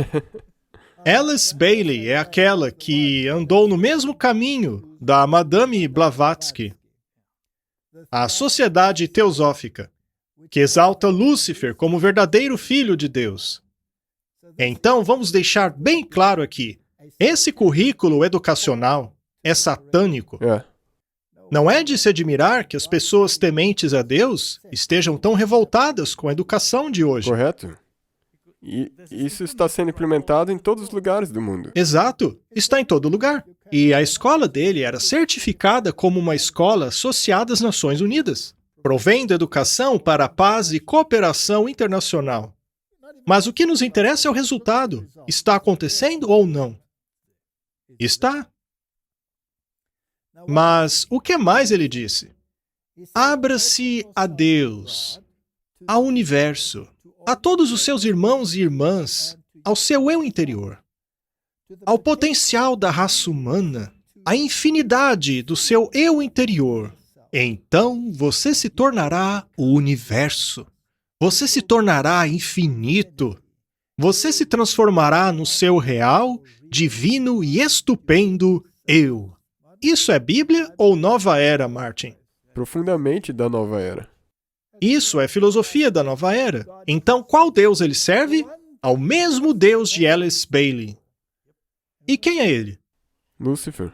Alice Bailey é aquela que andou no mesmo caminho da Madame Blavatsky. A Sociedade Teosófica, que exalta Lúcifer como verdadeiro filho de Deus. Então, vamos deixar bem claro aqui, esse currículo educacional é satânico. Não é de se admirar que as pessoas tementes a Deus estejam tão revoltadas com a educação de hoje. Correto. E isso está sendo implementado em todos os lugares do mundo. Exato, está em todo lugar. E a escola dele era certificada como uma escola associada às Nações Unidas, provendo educação para a paz e cooperação internacional. Mas o que nos interessa é o resultado. Está acontecendo ou não? Está. Mas o que mais ele disse? Abra-se a Deus, ao universo, a todos os seus irmãos e irmãs, ao seu eu interior, ao potencial da raça humana, à infinidade do seu eu interior. Então você se tornará o universo. Você se tornará infinito. Você se transformará no seu real, divino e estupendo eu. Isso é Bíblia ou Nova Era, Martin? Profundamente da nova era. Isso é filosofia da Nova Era. Então, qual Deus ele serve? Ao mesmo Deus de Alice Bailey. E quem é ele? Lúcifer.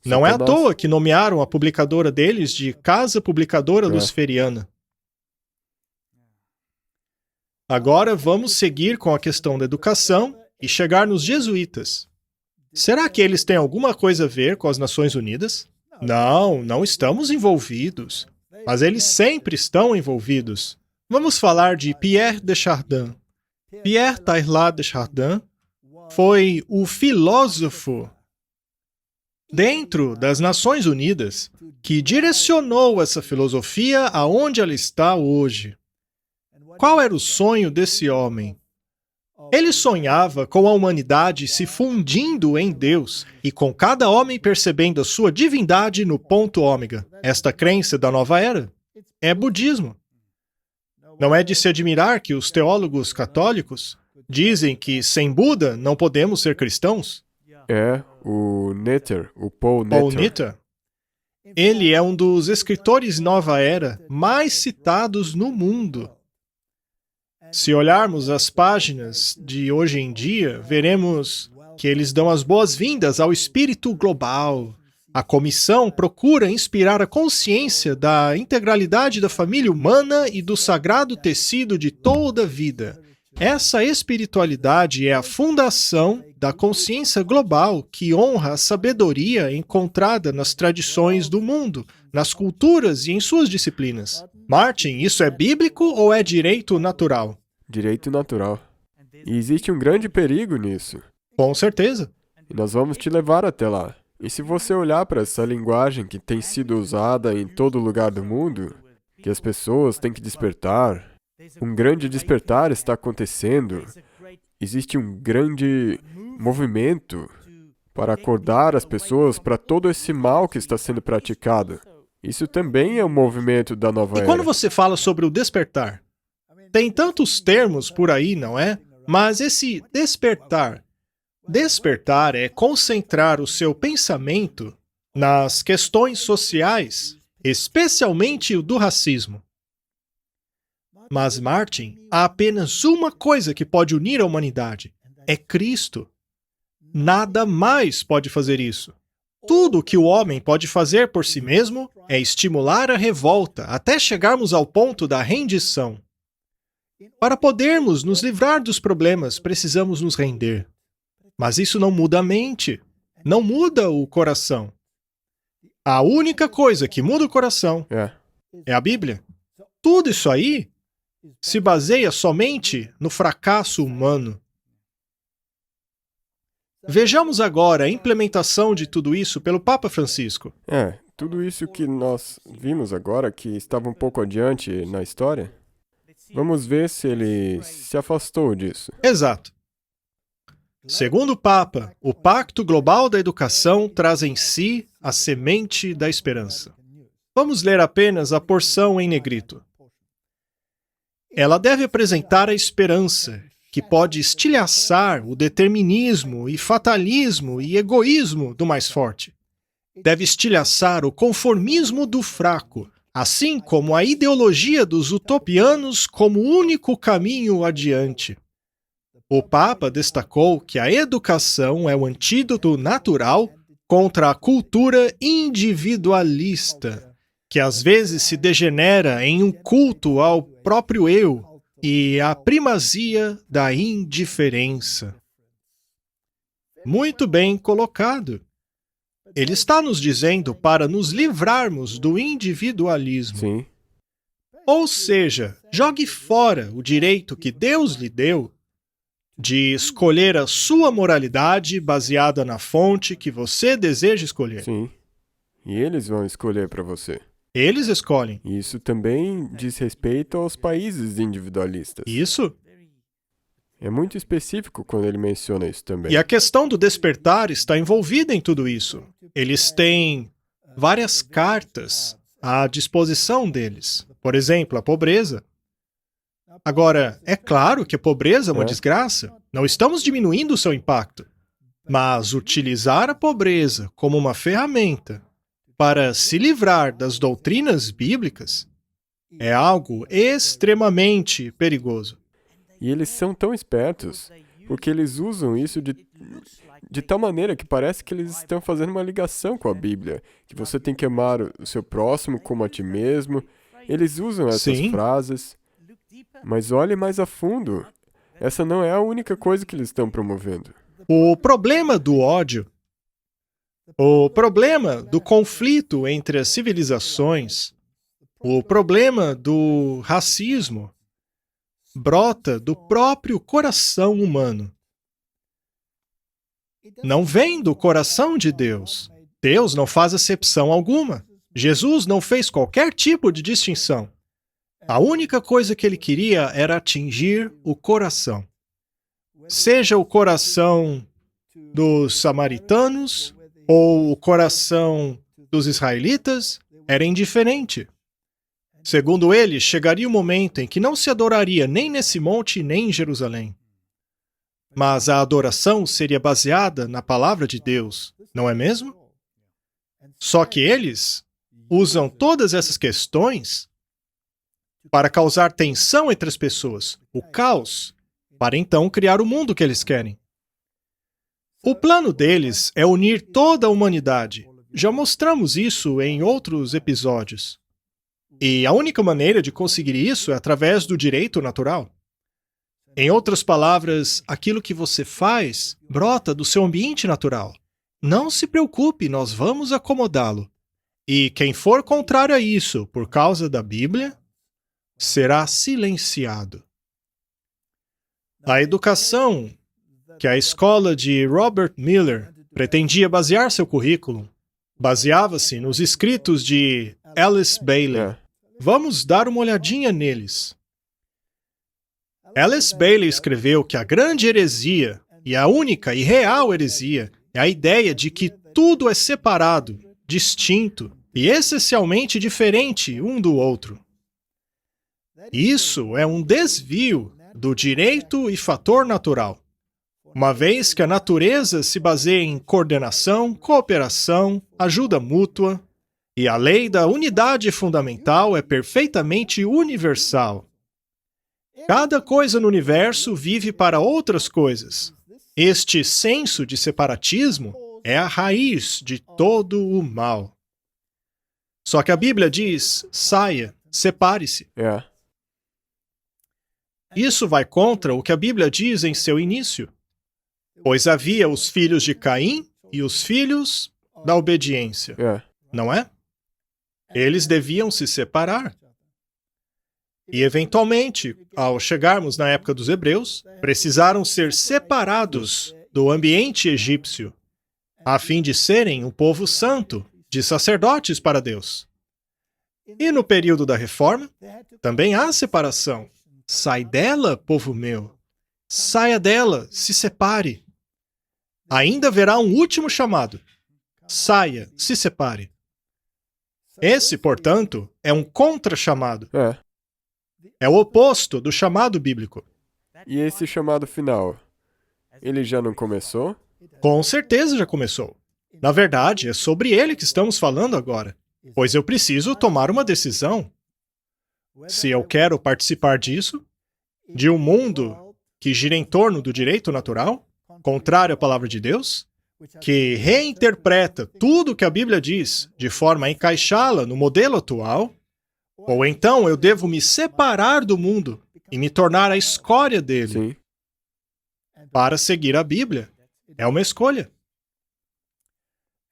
Não é à Satanás. toa que nomearam a publicadora deles de Casa Publicadora Luciferiana. Agora vamos seguir com a questão da educação e chegar nos jesuítas. Será que eles têm alguma coisa a ver com as Nações Unidas? Não estamos envolvidos. Mas eles sempre estão envolvidos. Vamos falar de Pierre de Chardin. Pierre Teilhard de Chardin foi o filósofo dentro das Nações Unidas que direcionou essa filosofia aonde ela está hoje. Qual era o sonho desse homem? Ele sonhava com a humanidade se fundindo em Deus e com cada homem percebendo a sua divindade no ponto ômega. Esta crença da nova era é budismo. Não é de se admirar que os teólogos católicos dizem que sem Buda não podemos ser cristãos? É o Netter, o Paul Paul Netter. Nitter. Ele é um dos escritores nova era mais citados no mundo. Se olharmos as páginas de hoje em dia, veremos que eles dão as boas-vindas ao espírito global A comissão procura inspirar a consciência da integralidade da família humana e do sagrado tecido de toda a vida. Essa espiritualidade é a fundação da consciência global que honra a sabedoria encontrada nas tradições do mundo, nas culturas e em suas disciplinas. Martin, isso é bíblico ou é direito natural? Direito natural. E existe um grande perigo nisso. Com certeza. E nós vamos te levar até lá. E se você olhar para essa linguagem que tem sido usada em todo lugar do mundo, que as pessoas têm que despertar, um grande despertar está acontecendo. Existe um grande movimento para acordar as pessoas para todo esse mal que está sendo praticado. Isso também é um movimento da nova era. E quando você fala sobre o despertar, tem tantos termos por aí, não é? Mas esse despertar é concentrar o seu pensamento nas questões sociais, especialmente o do racismo. Mas, Martin, há apenas uma coisa que pode unir a humanidade. É Cristo. Nada mais pode fazer isso. Tudo o que o homem pode fazer por si mesmo é estimular a revolta até chegarmos ao ponto da rendição. Para podermos nos livrar dos problemas, precisamos nos render. Mas isso não muda a mente, não muda o coração. A única coisa que muda o coração é a Bíblia. Tudo isso aí se baseia somente no fracasso humano. Vejamos agora a implementação de tudo isso pelo Papa Francisco. Tudo isso que nós vimos agora, que estava um pouco adiante na história, vamos ver se ele se afastou disso. Exato. Segundo o Papa, o Pacto Global da Educação traz em si a semente da esperança. Vamos ler apenas a porção em negrito. Ela deve apresentar a esperança, que pode estilhaçar o determinismo e fatalismo e egoísmo do mais forte. Deve estilhaçar o conformismo do fraco, assim como a ideologia dos utopianos como único caminho adiante. O Papa destacou que a educação é o antídoto natural contra a cultura individualista, que às vezes se degenera em um culto ao próprio eu e a primazia da indiferença. Muito bem colocado. Ele está nos dizendo para nos livrarmos do individualismo. Sim. Ou seja, jogue fora o direito que Deus lhe deu de escolher a sua moralidade baseada na fonte que você deseja escolher. Sim. E eles vão escolher para você. Eles escolhem. E isso também diz respeito aos países individualistas. Isso. É muito específico quando ele menciona isso também. E a questão do despertar está envolvida em tudo isso. Eles têm várias cartas à disposição deles. Por exemplo, a pobreza. Agora, é claro que a pobreza é uma desgraça. Não estamos diminuindo o seu impacto. Mas utilizar a pobreza como uma ferramenta para se livrar das doutrinas bíblicas é algo extremamente perigoso. E eles são tão espertos, porque eles usam isso de tal maneira que parece que eles estão fazendo uma ligação com a Bíblia, que você tem que amar o seu próximo como a ti mesmo. Eles usam essas frases, mas olhe mais a fundo. Essa não é a única coisa que eles estão promovendo. O problema do ódio, o problema do conflito entre as civilizações, o problema do racismo, brota do próprio coração humano. Não vem do coração de Deus. Deus não faz acepção alguma. Jesus não fez qualquer tipo de distinção. A única coisa que ele queria era atingir o coração. Seja o coração dos samaritanos ou o coração dos israelitas, era indiferente. Segundo ele, chegaria o momento em que não se adoraria nem nesse monte, nem em Jerusalém. Mas a adoração seria baseada na palavra de Deus, não é mesmo? Só que eles usam todas essas questões para causar tensão entre as pessoas, o caos, para então criar o mundo que eles querem. O plano deles é unir toda a humanidade, Já mostramos isso em outros episódios. E a única maneira de conseguir isso é através do direito natural. Em outras palavras, aquilo que você faz brota do seu ambiente natural. Não se preocupe, nós vamos acomodá-lo. E quem for contrário a isso, por causa da Bíblia, será silenciado. A educação que a escola de Robert Miller pretendia basear seu currículo baseava-se nos escritos de Alice Bailey. Vamos dar uma olhadinha neles. Alice Bailey escreveu que a grande heresia, e a única e real heresia, é a ideia de que tudo é separado, distinto e essencialmente diferente um do outro. Isso é um desvio do direito e fator natural, uma vez que a natureza se baseia em coordenação, cooperação, ajuda mútua, e a lei da unidade fundamental é perfeitamente universal. Cada coisa no universo vive para outras coisas. Este senso de separatismo é a raiz de todo o mal. Só que a Bíblia diz, saia, separe-se. Isso vai contra o que a Bíblia diz em seu início. Pois havia os filhos de Caim e os filhos da obediência. Não é? Eles deviam se separar. E, eventualmente, ao chegarmos na época dos Hebreus, precisaram ser separados do ambiente egípcio, a fim de serem um povo santo, de sacerdotes para Deus. E no período da Reforma, também há separação. Sai dela, povo meu. Saia dela, se separe. Ainda haverá um último chamado. Saia, se separe. Esse, portanto, é um contra-chamado. É o oposto do chamado bíblico. E esse chamado final, ele já não começou? Com certeza já começou. Na verdade, é sobre ele que estamos falando agora, pois eu preciso tomar uma decisão. Se eu quero participar disso, de um mundo que gira em torno do direito natural, contrário à palavra de Deus, que reinterpreta tudo o que a Bíblia diz de forma a encaixá-la no modelo atual, ou então eu devo me separar do mundo e me tornar a escória dele. Sim. Para seguir a Bíblia, é uma escolha.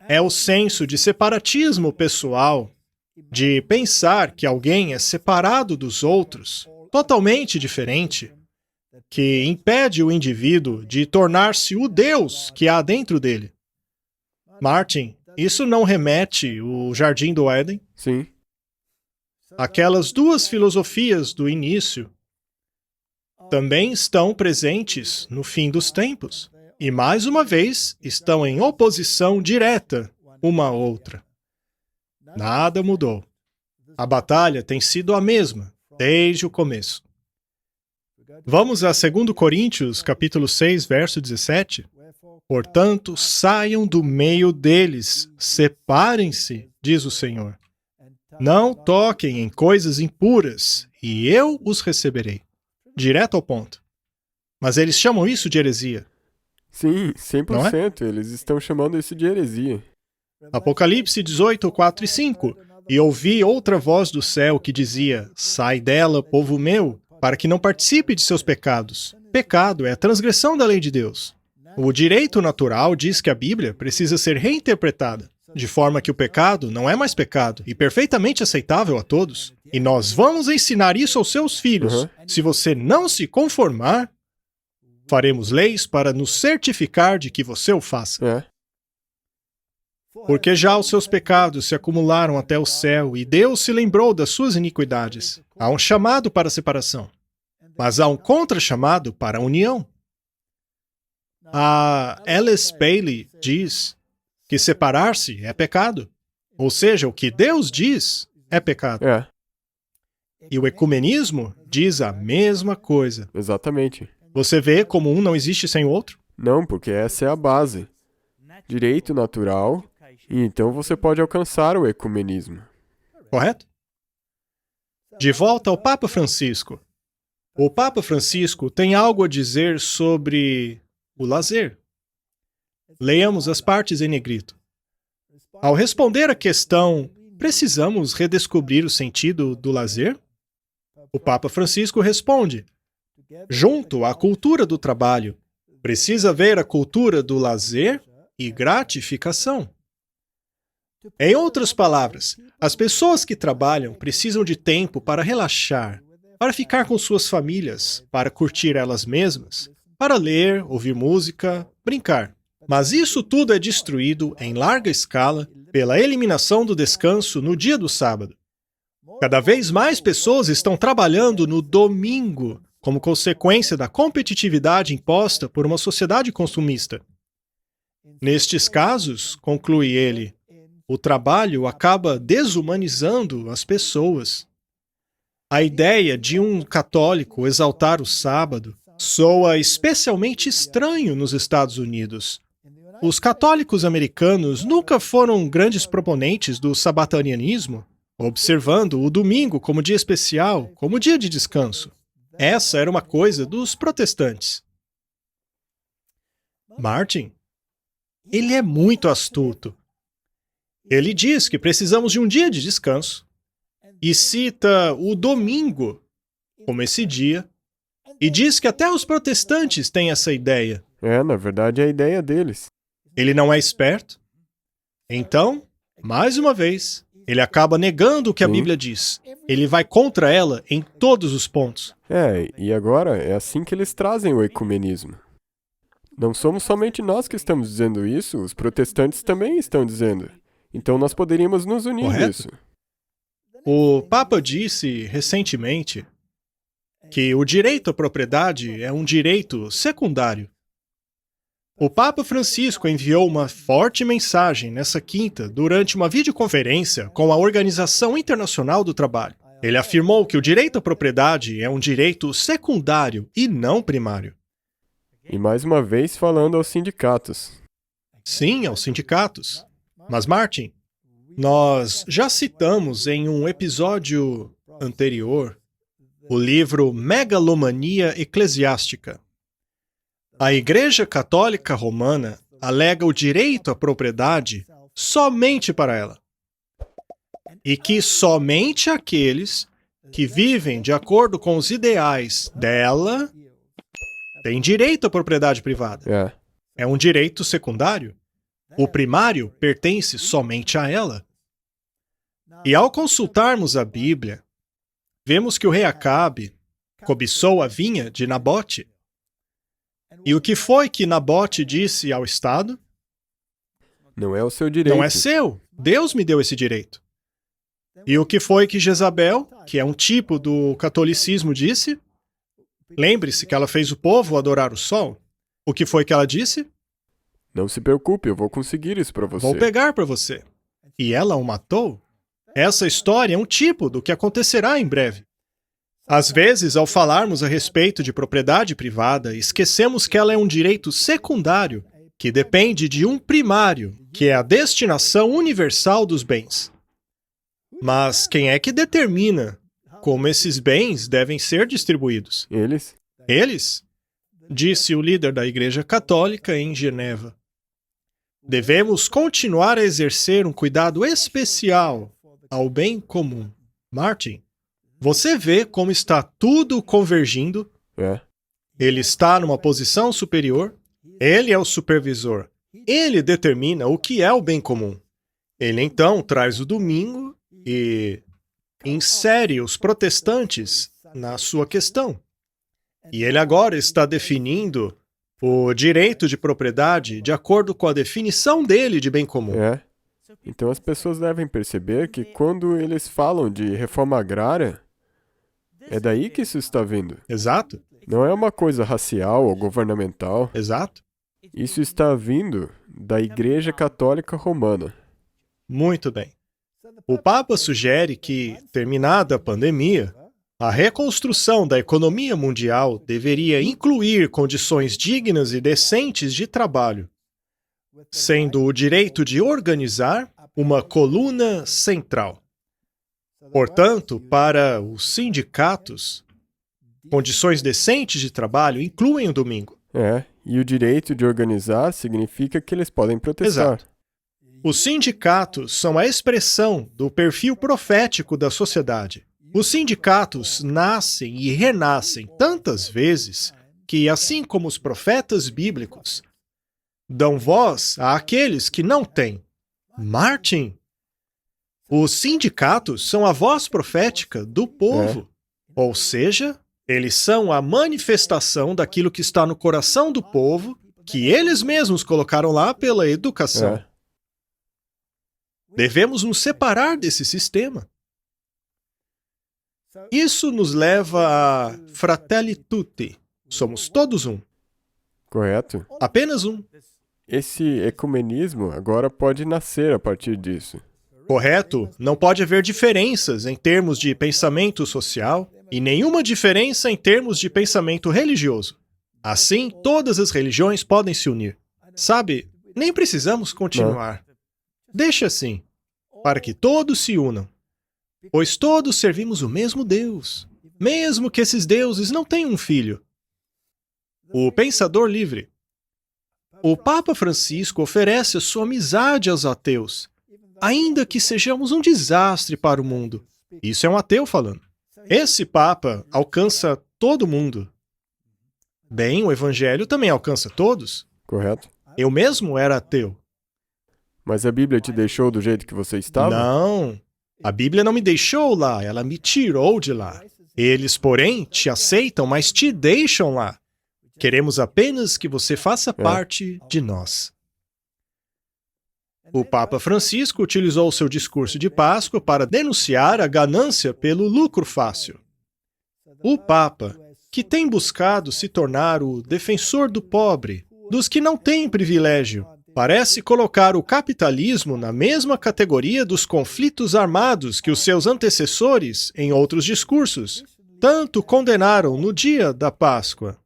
É o senso de separatismo pessoal, de pensar que alguém é separado dos outros, totalmente diferente, que impede o indivíduo de tornar-se o Deus que há dentro dele. Martin, isso não remete ao Jardim do Éden? Sim. Aquelas duas filosofias do início também estão presentes no fim dos tempos. E, mais uma vez, estão em oposição direta uma à outra. Nada mudou. A batalha tem sido a mesma, desde o começo. Vamos a 2 Coríntios, capítulo 6, verso 17. Portanto, saiam do meio deles, separem-se, diz o Senhor. Não toquem em coisas impuras, e eu os receberei. Direto ao ponto. Mas eles chamam isso de heresia. Sim, 100%. Eles estão chamando isso de heresia. Apocalipse 18, 4 e 5. E ouvi outra voz do céu que dizia, sai dela, povo meu, para que não participe de seus pecados. Pecado é a transgressão da lei de Deus. O direito natural diz que a Bíblia precisa ser reinterpretada, de forma que o pecado não é mais pecado e perfeitamente aceitável a todos. E nós vamos ensinar isso aos seus filhos. Se você não se conformar, faremos leis para nos certificar de que você o faça. Porque já os seus pecados se acumularam até o céu e Deus se lembrou das suas iniquidades. Há um chamado para a separação, mas há um contra-chamado para a união. A Alice Bailey diz que separar-se é pecado. Ou seja, o que Deus diz é pecado. E o ecumenismo diz a mesma coisa. Exatamente. Você vê como um não existe sem o outro? Não, porque essa é a base. Direito natural, e então você pode alcançar o ecumenismo. Correto? De volta ao Papa Francisco. O Papa Francisco tem algo a dizer sobre o lazer. Leiamos as partes em negrito. Ao responder à questão, precisamos redescobrir o sentido do lazer? O Papa Francisco responde: junto à cultura do trabalho, precisa haver a cultura do lazer e gratificação. Em outras palavras, as pessoas que trabalham precisam de tempo para relaxar, para ficar com suas famílias, para curtir elas mesmas, para ler, ouvir música, brincar. Mas isso tudo é destruído em larga escala pela eliminação do descanso no dia do sábado. Cada vez mais pessoas estão trabalhando no domingo, como consequência da competitividade imposta por uma sociedade consumista. Nestes casos, conclui ele, o trabalho acaba desumanizando as pessoas. A ideia de um católico exaltar o sábado soa especialmente estranho nos Estados Unidos. Os católicos americanos nunca foram grandes proponentes do sabatanianismo, observando o domingo como dia especial, como dia de descanso. Essa era uma coisa dos protestantes. Martin, ele é muito astuto. Ele diz que precisamos de um dia de descanso e cita o domingo como esse dia e diz que até os protestantes têm essa ideia. Na verdade é a ideia deles. Ele não é esperto? Então, mais uma vez, ele acaba negando o que a Bíblia diz. Ele vai contra ela em todos os pontos. E agora é assim que eles trazem o ecumenismo. Não somos somente nós que estamos dizendo isso, os protestantes também estão dizendo. Então nós poderíamos nos unir nisso. O Papa disse recentemente que o direito à propriedade é um direito secundário. O Papa Francisco enviou uma forte mensagem nessa quinta durante uma videoconferência com a Organização Internacional do Trabalho. Ele afirmou que o direito à propriedade é um direito secundário e não primário. E mais uma vez falando aos sindicatos. Sim, aos sindicatos. Mas, Martin, nós já citamos em um episódio anterior o livro Megalomania Eclesiástica. A Igreja Católica Romana alega o direito à propriedade somente para ela. E que somente aqueles que vivem de acordo com os ideais dela têm direito à propriedade privada. É um direito secundário. O primário pertence somente a ela. E ao consultarmos a Bíblia, vemos que o rei Acabe cobiçou a vinha de Nabote. E o que foi que Nabote disse ao Estado? Não é o seu direito. Não é seu. Deus me deu esse direito. E o que foi que Jezabel, que é um tipo do catolicismo, disse? Lembre-se que ela fez o povo adorar o sol. O que foi que ela disse? Não se preocupe, eu vou conseguir isso para você. Vou pegar para você. E ela o matou? Essa história é um tipo do que acontecerá em breve. Às vezes, ao falarmos a respeito de propriedade privada, esquecemos que ela é um direito secundário, que depende de um primário, que é a destinação universal dos bens. Mas quem é que determina como esses bens devem ser distribuídos? Eles? Eles? Disse o líder da Igreja Católica em Geneva. Devemos continuar a exercer um cuidado especial ao bem comum. Martin, você vê como está tudo convergindo? Ele está numa posição superior. Ele é o supervisor. Ele determina o que é o bem comum. Ele então traz o domingo e insere os protestantes na sua questão. E ele agora está definindo o direito de propriedade de acordo com a definição dele de bem comum. Então as pessoas devem perceber que quando eles falam de reforma agrária, é daí que isso está vindo. Exato. Não é uma coisa racial ou governamental. Exato. Isso está vindo da Igreja Católica Romana. Muito bem. O Papa sugere que, terminada a pandemia, a reconstrução da economia mundial deveria incluir condições dignas e decentes de trabalho, sendo o direito de organizar uma coluna central. Portanto, para os sindicatos, condições decentes de trabalho incluem o domingo. E o direito de organizar significa que eles podem protestar. Exato. Os sindicatos são a expressão do perfil profético da sociedade. Os sindicatos nascem e renascem tantas vezes que, assim como os profetas bíblicos, dão voz àqueles que não têm. Martin, os sindicatos são a voz profética do povo. Ou seja, eles são a manifestação daquilo que está no coração do povo, que eles mesmos colocaram lá pela educação. Devemos nos separar desse sistema. Isso nos leva a Fratelli Tutti. Somos todos um. Correto? Apenas um. Esse ecumenismo agora pode nascer a partir disso. Correto? Não pode haver diferenças em termos de pensamento social e nenhuma diferença em termos de pensamento religioso. Assim, todas as religiões podem se unir. Sabe, nem precisamos continuar. Deixa assim, para que todos se unam. Pois todos servimos o mesmo Deus, mesmo que esses deuses não tenham um filho. O pensador livre. O Papa Francisco oferece a sua amizade aos ateus, ainda que sejamos um desastre para o mundo. Isso é um ateu falando. Esse Papa alcança todo mundo. Bem, o Evangelho também alcança todos. Correto? Eu mesmo era ateu. Mas a Bíblia te deixou do jeito que você estava? Não. A Bíblia não me deixou lá, ela me tirou de lá. Eles, porém, te aceitam, mas te deixam lá. Queremos apenas que você faça parte de nós. O Papa Francisco utilizou seu discurso de Páscoa para denunciar a ganância pelo lucro fácil. O Papa, que tem buscado se tornar o defensor do pobre, dos que não têm privilégio, parece colocar o capitalismo na mesma categoria dos conflitos armados que os seus antecessores, em outros discursos, tanto condenaram no dia da Páscoa.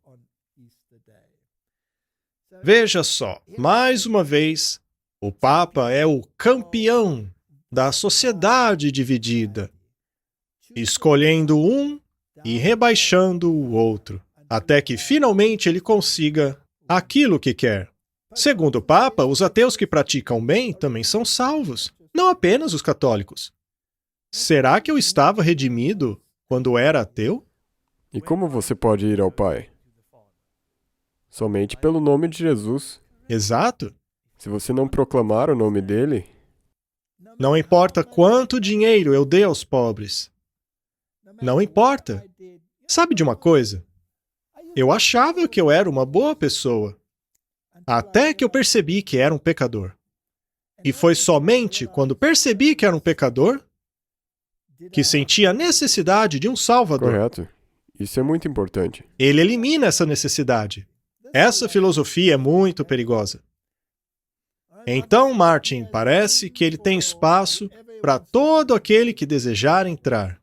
Veja só, mais uma vez, o Papa é o campeão da sociedade dividida, escolhendo um e rebaixando o outro, até que finalmente ele consiga aquilo que quer. Segundo o Papa, os ateus que praticam bem também são salvos, não apenas os católicos. Será que eu estava redimido quando era ateu? E como você pode ir ao Pai? Somente pelo nome de Jesus. Exato. Se você não proclamar o nome dele, Não importa quanto dinheiro eu dei aos pobres. Não importa. Sabe de uma coisa? Eu achava que eu era uma boa pessoa, até que eu percebi que era um pecador. E foi somente quando percebi que era um pecador que senti a necessidade de um Salvador. correto? Isso é muito importante. Ele elimina essa necessidade. Essa filosofia é muito perigosa. Então, Martin, parece que ele tem espaço para todo aquele que desejar entrar.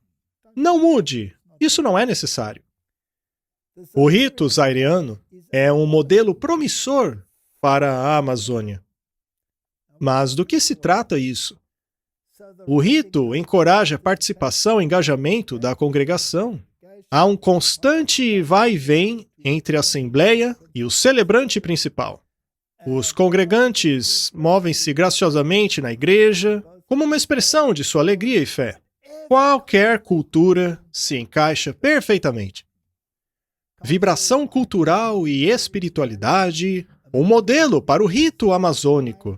Não mude, isso não é necessário. O rito zairiano é um modelo promissor para a Amazônia. Mas do que se trata isso? O rito encoraja a participação e engajamento da congregação. Há um constante vai e vem entre a assembleia e o celebrante principal. Os congregantes movem-se graciosamente na igreja como uma expressão de sua alegria e fé. Qualquer cultura se encaixa perfeitamente. Vibração cultural e espiritualidade, um modelo para o rito amazônico,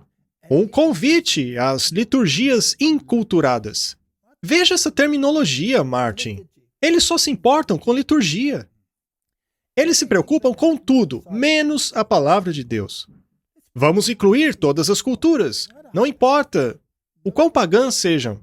um convite às liturgias inculturadas. Veja essa terminologia, Martin. Eles só se importam com liturgia. Eles se preocupam com tudo, menos a palavra de Deus. Vamos incluir todas as culturas, não importa o quão pagãs sejam.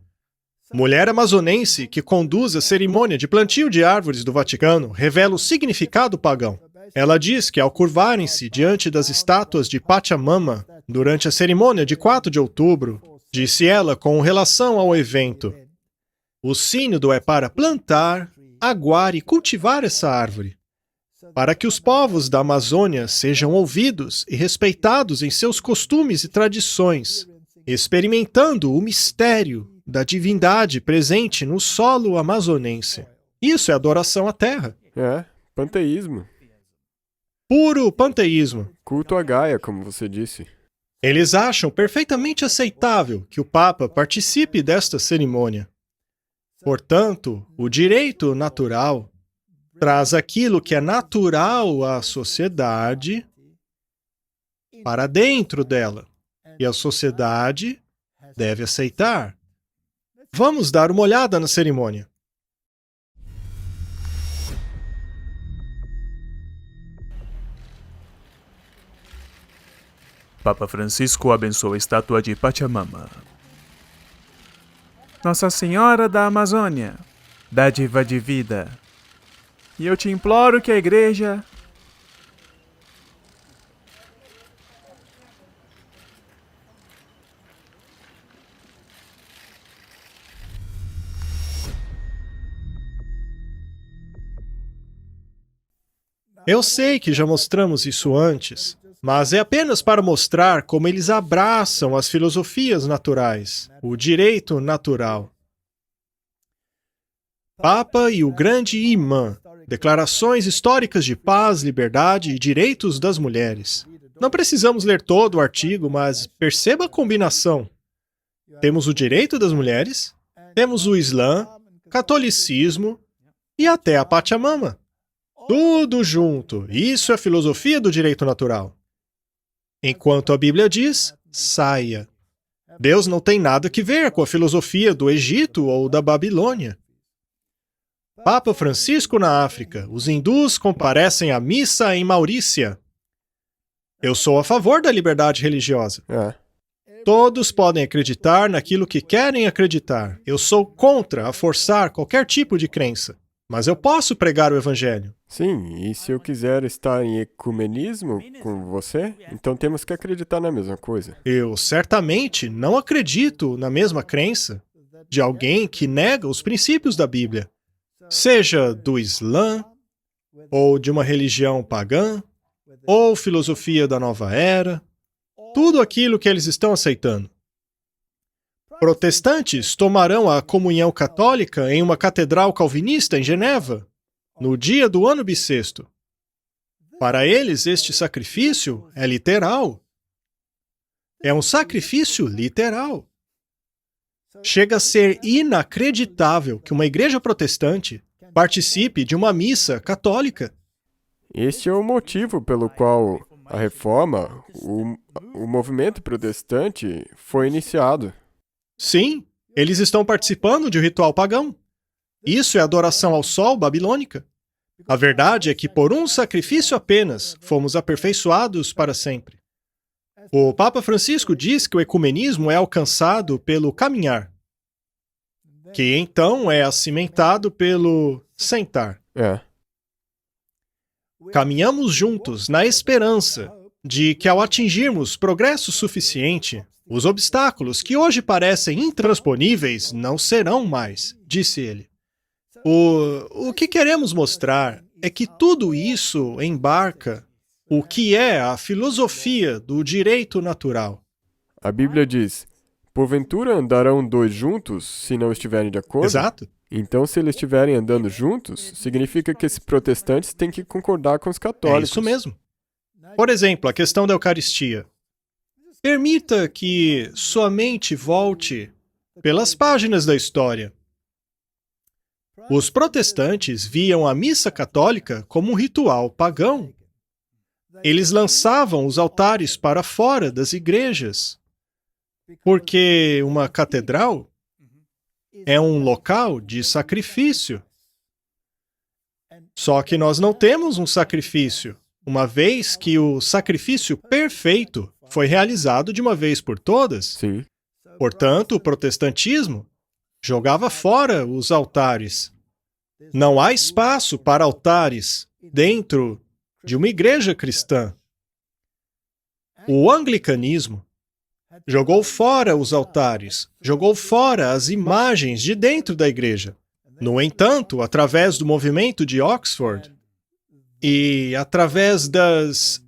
Mulher amazonense que conduz a cerimônia de plantio de árvores do Vaticano revela o significado pagão. Ela diz que ao curvarem-se diante das estátuas de Pachamama durante a cerimônia de 4 de outubro, disse ela com relação ao evento, o sínodo é para plantar, aguar e cultivar essa árvore, para que os povos da Amazônia sejam ouvidos e respeitados em seus costumes e tradições, experimentando o mistério da divindade presente no solo amazonense. Isso é adoração à terra. É, panteísmo. Puro panteísmo. Culto a Gaia, como você disse. Eles acham perfeitamente aceitável que o Papa participe desta cerimônia. Portanto, o direito natural traz aquilo que é natural à sociedade para dentro dela, e a sociedade deve aceitar. Vamos dar uma olhada na cerimônia. Papa Francisco abençoa a estátua de Pachamama. Nossa Senhora da Amazônia, dádiva de vida. E eu te imploro que a Igreja... Eu sei que já mostramos isso antes, mas é apenas para mostrar como eles abraçam as filosofias naturais, o direito natural. Papa e o Grande Imã, declarações históricas de paz, liberdade e direitos das mulheres. Não precisamos ler todo o artigo, mas perceba a combinação. Temos o direito das mulheres, temos o Islã, catolicismo e até a Pachamama. Tudo junto. Isso é a filosofia do direito natural. Enquanto a Bíblia diz, saia. Deus não tem nada que ver com a filosofia do Egito ou da Babilônia. Papa Francisco na África. Os hindus comparecem à missa em Maurícia. Eu sou a favor da liberdade religiosa. Todos podem acreditar naquilo que querem acreditar. Eu sou contra a forçar qualquer tipo de crença. Mas eu posso pregar o Evangelho. Sim, e se eu quiser estar em ecumenismo com você, então temos que acreditar na mesma coisa. Eu certamente não acredito na mesma crença de alguém que nega os princípios da Bíblia, seja do Islã, ou de uma religião pagã, ou filosofia da nova era, tudo aquilo que eles estão aceitando. Protestantes tomarão a comunhão católica em uma catedral calvinista em Geneva, no dia do ano bissexto. Para eles, este sacrifício é literal. É um sacrifício literal. Chega a ser inacreditável que uma igreja protestante participe de uma missa católica. Este é o motivo pelo qual a reforma, o movimento protestante foi iniciado. Sim, eles estão participando de um ritual pagão. Isso é adoração ao sol babilônica. A verdade é que por um sacrifício apenas fomos aperfeiçoados para sempre. O Papa Francisco diz que o ecumenismo é alcançado pelo caminhar, que então é acimentado pelo sentar. Caminhamos juntos na esperança de que, ao atingirmos progresso suficiente, os obstáculos que hoje parecem intransponíveis não serão mais, disse ele. O que queremos mostrar é que tudo isso embarca o que é a filosofia do direito natural. A Bíblia diz, porventura andarão dois juntos se não estiverem de acordo? Exato. Então, se eles estiverem andando juntos, significa que esses protestantes têm que concordar com os É católicos. isso mesmo. Por exemplo, a questão da Eucaristia. Permita que sua mente volte pelas páginas da história. Os protestantes viam a missa católica como um ritual pagão. Eles lançavam os altares para fora das igrejas, porque uma catedral é um local de sacrifício. Só que nós não temos um sacrifício, uma vez que o sacrifício perfeito foi realizado de uma vez por todas. Sim. Portanto, o protestantismo jogava fora os altares. Não há espaço para altares dentro de uma igreja cristã. O anglicanismo jogou fora os altares, jogou fora as imagens de dentro da igreja. No entanto, através do movimento de Oxford e através das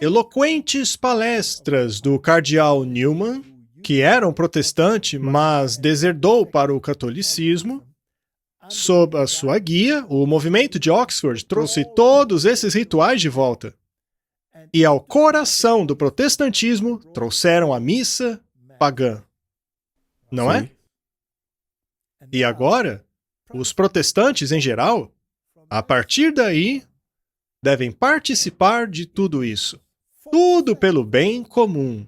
eloquentes palestras do cardeal Newman, que era um protestante, mas deserdou para o catolicismo, sob a sua guia, o movimento de Oxford trouxe todos esses rituais de volta. e ao coração do protestantismo trouxeram a missa pagã. Não é? Sim. E agora, os protestantes em geral, a partir daí, devem participar de tudo isso. Tudo pelo bem comum.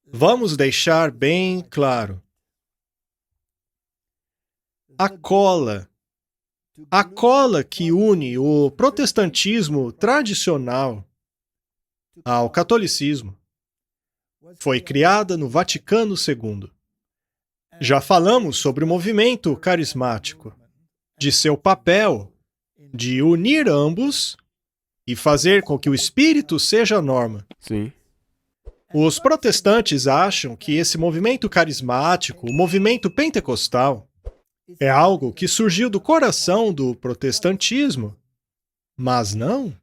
Vamos deixar bem claro. A cola que une o protestantismo tradicional ao catolicismo foi criada no Vaticano II. Já falamos sobre o movimento carismático, de seu papel de unir ambos e fazer com que o Espírito seja a norma. Sim. Os protestantes acham que esse movimento carismático, o movimento pentecostal, é algo que surgiu do coração do protestantismo, mas não.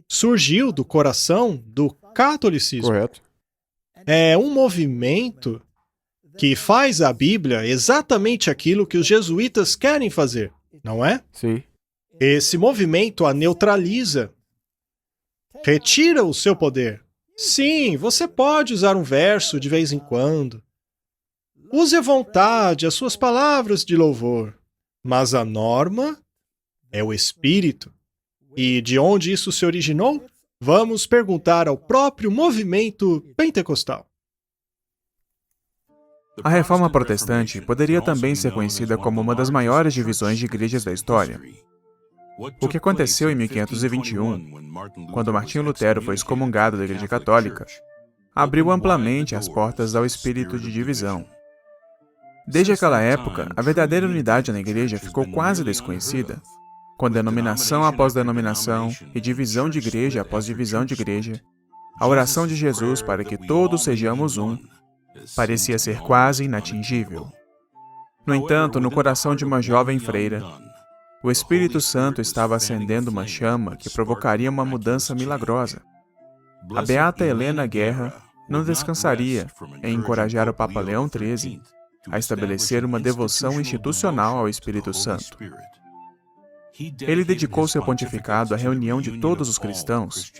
Surgiu do coração do catolicismo. Correto. É um movimento que faz a Bíblia exatamente aquilo que os jesuítas querem fazer, não é? Sim. Esse movimento a neutraliza, retira o seu poder. Sim, você pode usar um verso de vez em quando. Use à vontade as suas palavras de louvor, mas a norma é o Espírito. E de onde isso se originou? Vamos perguntar ao próprio movimento pentecostal. A Reforma Protestante poderia também ser conhecida como uma das maiores divisões de igrejas da história. O que aconteceu em 1521, quando Martinho Lutero foi excomungado da Igreja Católica, abriu amplamente as portas ao espírito de divisão. Desde aquela época, a verdadeira unidade na Igreja ficou quase desconhecida, com denominação após denominação e divisão de igreja após divisão de igreja. A oração de Jesus para que todos sejamos um parecia ser quase inatingível. No entanto, no coração de uma jovem freira, o Espírito Santo estava acendendo uma chama que provocaria uma mudança milagrosa. A beata Helena Guerra não descansaria em encorajar o Papa Leão XIII a estabelecer uma devoção institucional ao Espírito Santo. Ele dedicou seu pontificado à reunião de todos os cristãos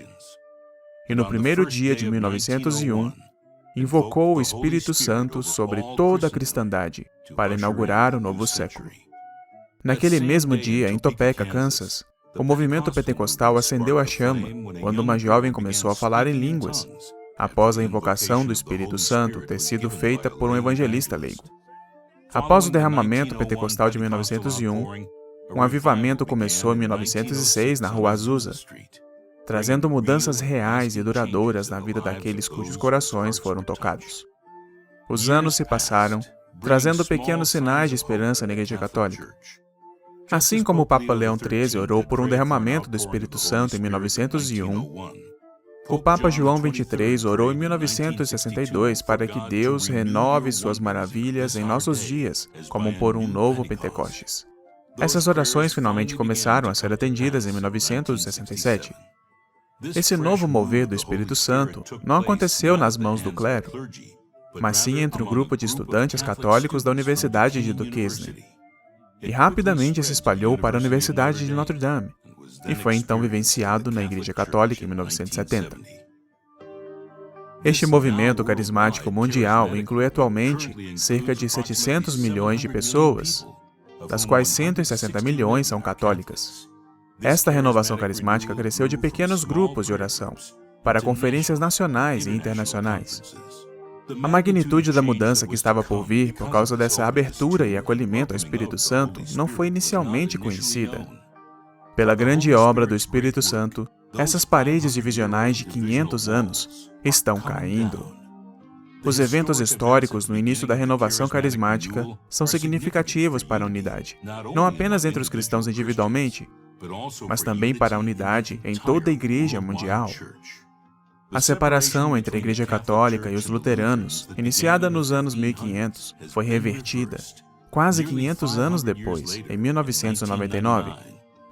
e no primeiro dia de 1901, invocou o Espírito Santo sobre toda a cristandade para inaugurar o novo século. Naquele mesmo dia, em Topeka, Kansas, o movimento pentecostal acendeu a chama quando uma jovem começou a falar em línguas, após a invocação do Espírito Santo ter sido feita por um evangelista leigo. Após o derramamento pentecostal de 1901, um avivamento começou em 1906 na Rua Azusa, trazendo mudanças reais e duradouras na vida daqueles cujos corações foram tocados. Os anos se passaram, trazendo pequenos sinais de esperança na Igreja Católica. Assim como o Papa Leão XIII orou por um derramamento do Espírito Santo em 1901, o Papa João XXIII orou em 1962 para que Deus renove suas maravilhas em nossos dias, como por um novo Pentecostes. Essas orações finalmente começaram a ser atendidas em 1967. Esse novo mover do Espírito Santo não aconteceu nas mãos do clero, mas sim entre um grupo de estudantes católicos da Universidade de Duquesne. E rapidamente se espalhou para a Universidade de Notre Dame, e foi então vivenciado na Igreja Católica em 1970. Este movimento carismático mundial inclui atualmente cerca de 700 milhões de pessoas, das quais 160 milhões são católicas. Esta renovação carismática cresceu de pequenos grupos de oração para conferências nacionais e internacionais. A magnitude da mudança que estava por vir por causa dessa abertura e acolhimento ao Espírito Santo não foi inicialmente conhecida. Pela grande obra do Espírito Santo, essas paredes divisionais de 500 anos estão caindo. Os eventos históricos no início da renovação carismática são significativos para a unidade, não apenas entre os cristãos individualmente, mas também para a unidade em toda a Igreja mundial. A separação entre a Igreja Católica e os luteranos, iniciada nos anos 1500, foi revertida, quase 500 anos depois, em 1999,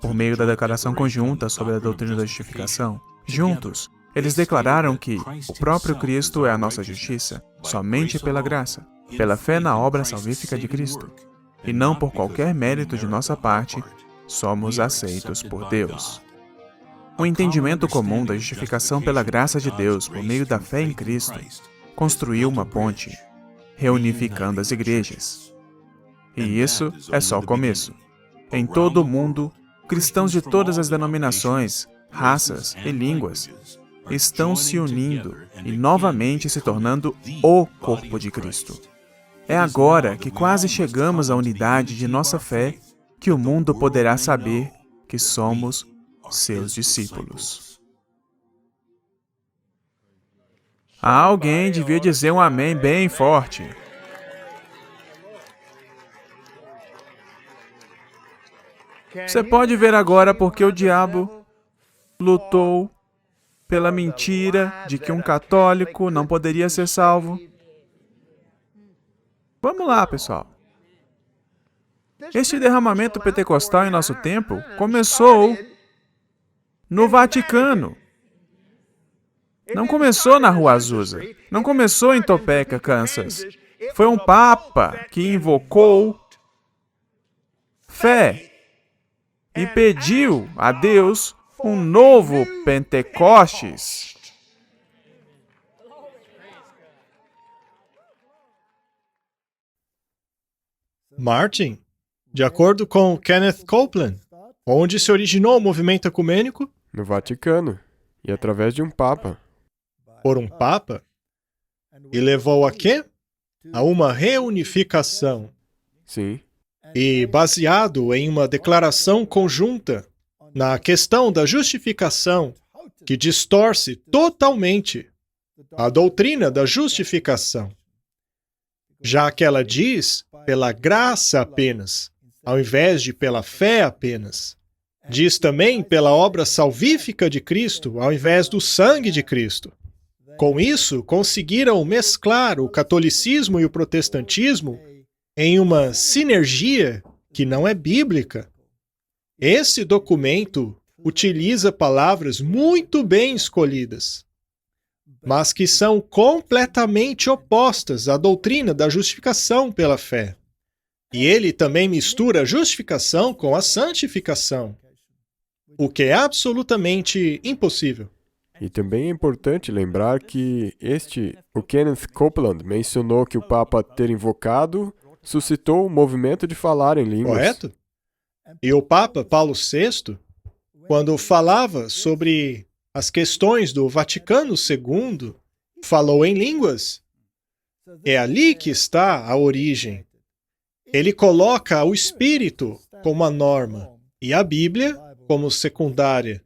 por meio da Declaração Conjunta sobre a Doutrina da Justificação. Juntos, eles declararam que o próprio Cristo é a nossa justiça, somente pela graça, pela fé na obra salvífica de Cristo, e não por qualquer mérito de nossa parte, somos aceitos por Deus. O entendimento comum da justificação pela graça de Deus por meio da fé em Cristo construiu uma ponte, reunificando as igrejas. E isso é só o começo. Em todo o mundo, cristãos de todas as denominações, raças e línguas estão se unindo e novamente se tornando o corpo de Cristo. É agora que quase chegamos à unidade de nossa fé que o mundo poderá saber que somos seus discípulos. Alguém devia dizer um amém bem forte. Você pode ver agora porque o diabo lutou pela mentira de que um católico não poderia ser salvo. Vamos lá, pessoal. Este derramamento pentecostal em nosso tempo começou no Vaticano. Não começou na Rua Azusa. Não começou em Topeka, Kansas. Foi um papa que invocou fé e pediu a Deus um novo Pentecostes. Martin, de acordo com Kenneth Copeland, onde se originou o movimento ecumênico? No Vaticano. E através de um papa. Por um papa? E levou a quê? A uma reunificação. Sim. E baseado em uma declaração conjunta na questão da justificação, que distorce totalmente a doutrina da justificação, já que ela diz pela graça apenas, ao invés de pela fé apenas. Diz também pela obra salvífica de Cristo, ao invés do sangue de Cristo. Com isso, conseguiram mesclar o catolicismo e o protestantismo em uma sinergia que não é bíblica. Esse documento utiliza palavras muito bem escolhidas, mas que são completamente opostas à doutrina da justificação pela fé. E ele também mistura a justificação com a santificação, o que é absolutamente impossível. E também é importante lembrar que o Kenneth Copeland mencionou que o Papa ter invocado suscitou o movimento de falar em línguas. Correto? E o Papa Paulo VI, quando falava sobre as questões do Vaticano II, falou em línguas. É ali que está a origem. Ele coloca o Espírito como a norma e a Bíblia como secundária.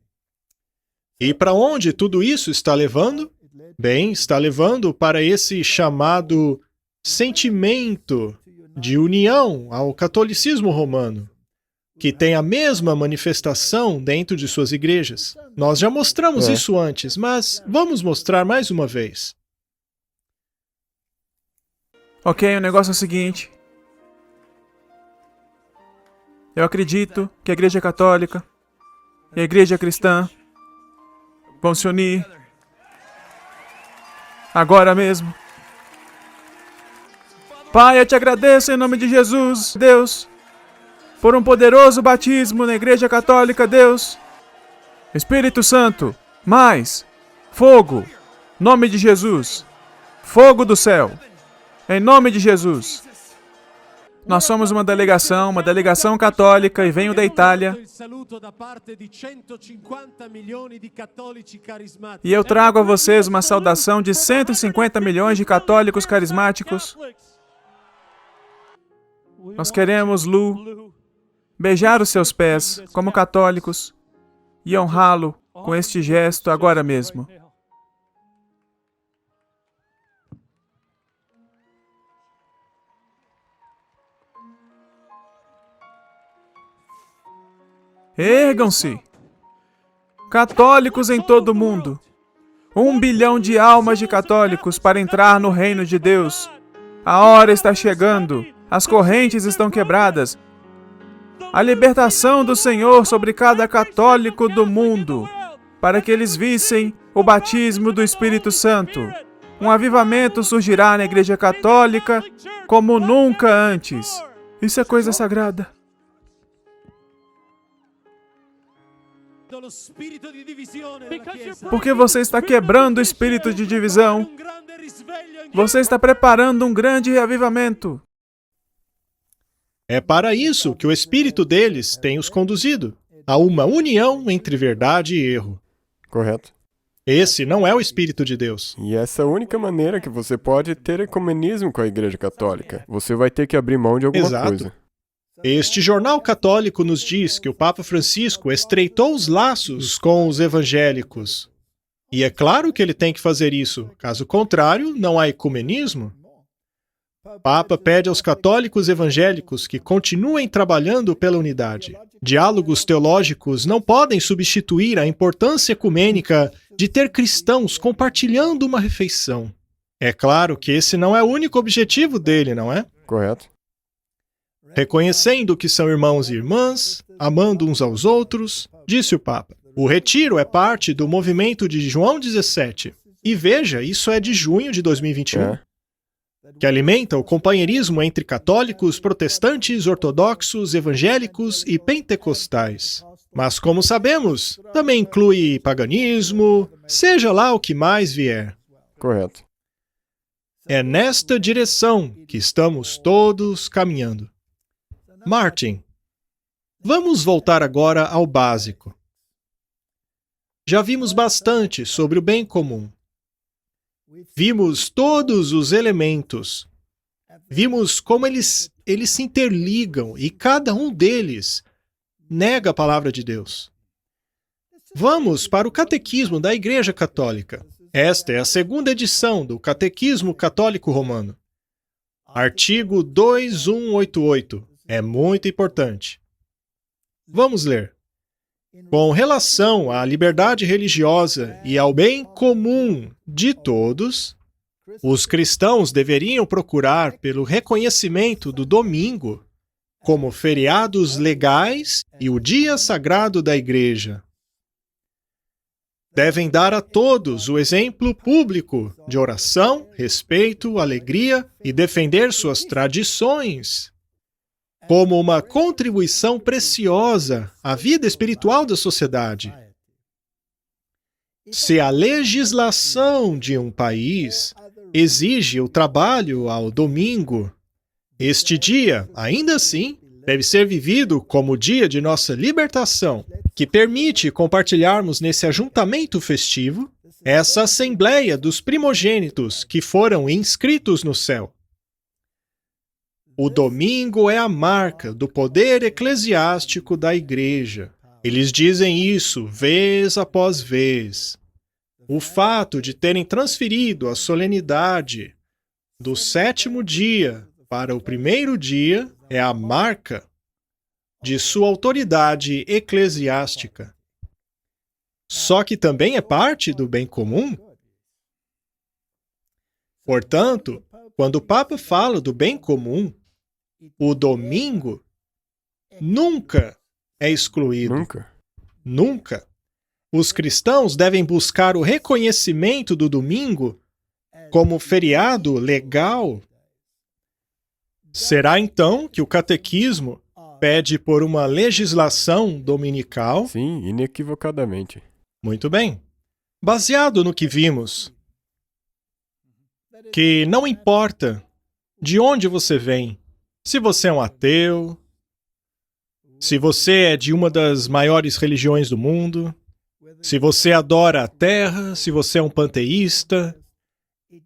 E para onde tudo isso está levando? Bem, está levando para esse chamado sentimento de união ao catolicismo romano, que tem a mesma manifestação dentro de suas igrejas. Nós já mostramos isso antes, mas vamos mostrar mais uma vez. Ok, o negócio é o seguinte. Eu acredito que a Igreja Católica e a Igreja Cristã vão se unir agora mesmo. Pai, eu te agradeço em nome de Jesus, Deus, por um poderoso batismo na Igreja Católica, Deus. Espírito Santo, mais fogo, nome de Jesus, fogo do céu, em nome de Jesus. Nós somos uma delegação católica e venho da Itália. E eu trago a vocês uma saudação de 150 milhões de católicos carismáticos. Nós queremos, Lu, beijar os seus pés como católicos e honrá-lo com este gesto agora mesmo. Ergam-se! Católicos em todo o mundo. 1 bilhão de almas de católicos para entrar no reino de Deus. A hora está chegando. As correntes estão quebradas. A libertação do Senhor sobre cada católico do mundo, para que eles vissem o batismo do Espírito Santo. Um avivamento surgirá na Igreja Católica como nunca antes. Isso é coisa sagrada. Porque você está quebrando o espírito de divisão. Você está preparando um grande reavivamento. É para isso que o espírito deles tem os conduzido a uma união entre verdade e erro. Correto. Esse não é o espírito de Deus. E essa é a única maneira que você pode ter ecumenismo com a Igreja Católica. Você vai ter que abrir mão de alguma Exato. coisa. Este jornal católico nos diz que o Papa Francisco estreitou os laços com os evangélicos. E é claro que ele tem que fazer isso. Caso contrário, não há ecumenismo. O Papa pede aos católicos evangélicos que continuem trabalhando pela unidade. Diálogos teológicos não podem substituir a importância ecumênica de ter cristãos compartilhando uma refeição. É claro que esse não é o único objetivo dele, não é? Correto? Reconhecendo que são irmãos e irmãs, amando uns aos outros, disse o Papa. O retiro é parte do movimento de João 17. E veja, isso é de junho de 2021. Que alimenta o companheirismo entre católicos, protestantes, ortodoxos, evangélicos e pentecostais. Mas, como sabemos, também inclui paganismo, seja lá o que mais vier. Correto. É nesta direção que estamos todos caminhando. Martin, vamos voltar agora ao básico. Já vimos bastante sobre o bem comum. Vimos todos os elementos. Vimos como eles se interligam e cada um deles nega a palavra de Deus. Vamos para o Catequismo da Igreja Católica. Esta é a segunda edição do Catequismo Católico Romano. Artigo 2188. É muito importante. Vamos ler. Com relação à liberdade religiosa e ao bem comum de todos, os cristãos deveriam procurar pelo reconhecimento do domingo como feriados legais e o dia sagrado da Igreja. Devem dar a todos o exemplo público de oração, respeito, alegria e defender suas tradições como uma contribuição preciosa à vida espiritual da sociedade. Se a legislação de um país exige o trabalho ao domingo, este dia, ainda assim, deve ser vivido como o dia de nossa libertação, que permite compartilharmos nesse ajuntamento festivo essa assembleia dos primogênitos que foram inscritos no céu. O domingo é a marca do poder eclesiástico da Igreja. Eles dizem isso vez após vez. O fato de terem transferido a solenidade do 7º dia para o 1º dia é a marca de sua autoridade eclesiástica. Só que também é parte do bem comum. Portanto, quando o Papa fala do bem comum, o domingo nunca é excluído. Nunca. Nunca. Os cristãos devem buscar o reconhecimento do domingo como feriado legal. Será então que o catequismo pede por uma legislação dominical? Sim, inequivocadamente. Muito bem. Baseado no que vimos, que não importa de onde você vem, se você é um ateu, se você é de uma das maiores religiões do mundo, se você adora a terra, se você é um panteísta,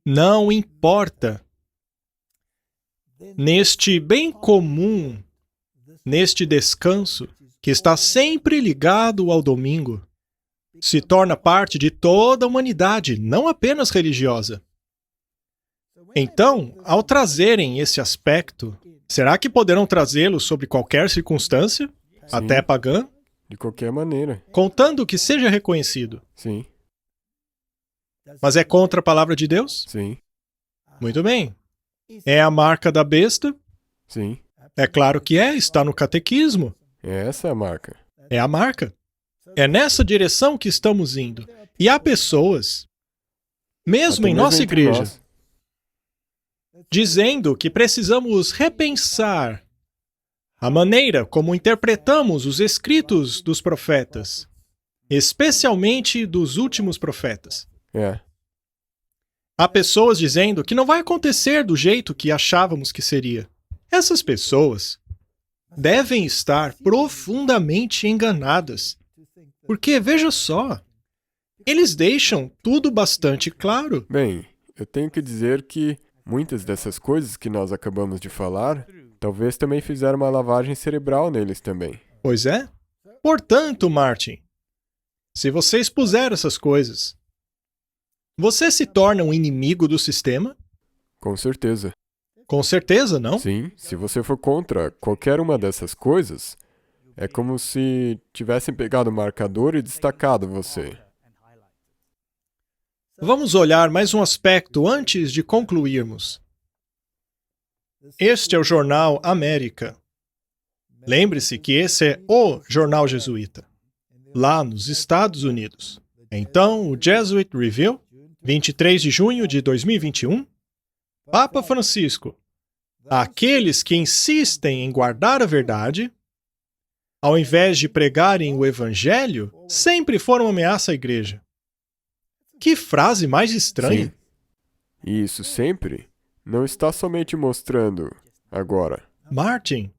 não importa. Neste bem comum, neste descanso, que está sempre ligado ao domingo, se torna parte de toda a humanidade, não apenas religiosa. Então, ao trazerem esse aspecto, será que poderão trazê-lo sobre qualquer circunstância, Sim. até pagã, De qualquer maneira. contando que seja reconhecido? Sim, Mas é contra a palavra de Deus? sim, Muito bem. É a marca da besta? sim. É claro que é, está no catequismo. Essa é a marca. É a marca. É nessa direção que estamos indo. E há pessoas, mesmo Até em nossa entre igreja, nós. dizendo que precisamos repensar a maneira como interpretamos os escritos dos profetas. especialmente dos últimos profetas. É. Há pessoas dizendo que não vai acontecer do jeito que achávamos que seria. Essas pessoas devem estar profundamente enganadas. Porque, veja só, eles deixam tudo bastante claro. Bem, eu tenho que dizer que muitas dessas coisas que nós acabamos de falar, talvez também fizeram uma lavagem cerebral neles também. Pois é. Portanto, Martin, se você expuser essas coisas, você se torna um inimigo do sistema? Com certeza. Com certeza, não? Sim, se você for contra qualquer uma dessas coisas, é como se tivessem pegado o marcador e destacado você. Vamos olhar mais um aspecto antes de concluirmos. Este é o jornal América. Lembre-se que esse é o jornal jesuíta, lá nos Estados Unidos. Então, o Jesuit Review, 23 de junho de 2021, Papa Francisco, aqueles que insistem em guardar a verdade, ao invés de pregarem o evangelho, sempre foram uma ameaça à igreja. Que frase mais estranha! Sim. E isso sempre não está somente mostrando agora. Martin,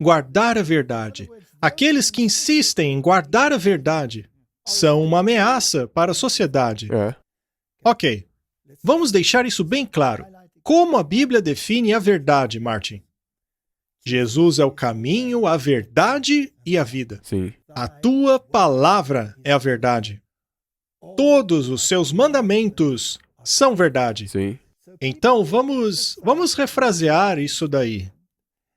guardar a verdade. Aqueles que insistem em guardar a verdade são uma ameaça para a sociedade. É, Ok, vamos deixar isso bem claro. Como a Bíblia define a verdade, Martin? Jesus é o caminho, a verdade e a vida. sim. A tua palavra é a verdade. Todos os seus mandamentos são verdade. Sim. Então, vamos refrasear isso daí.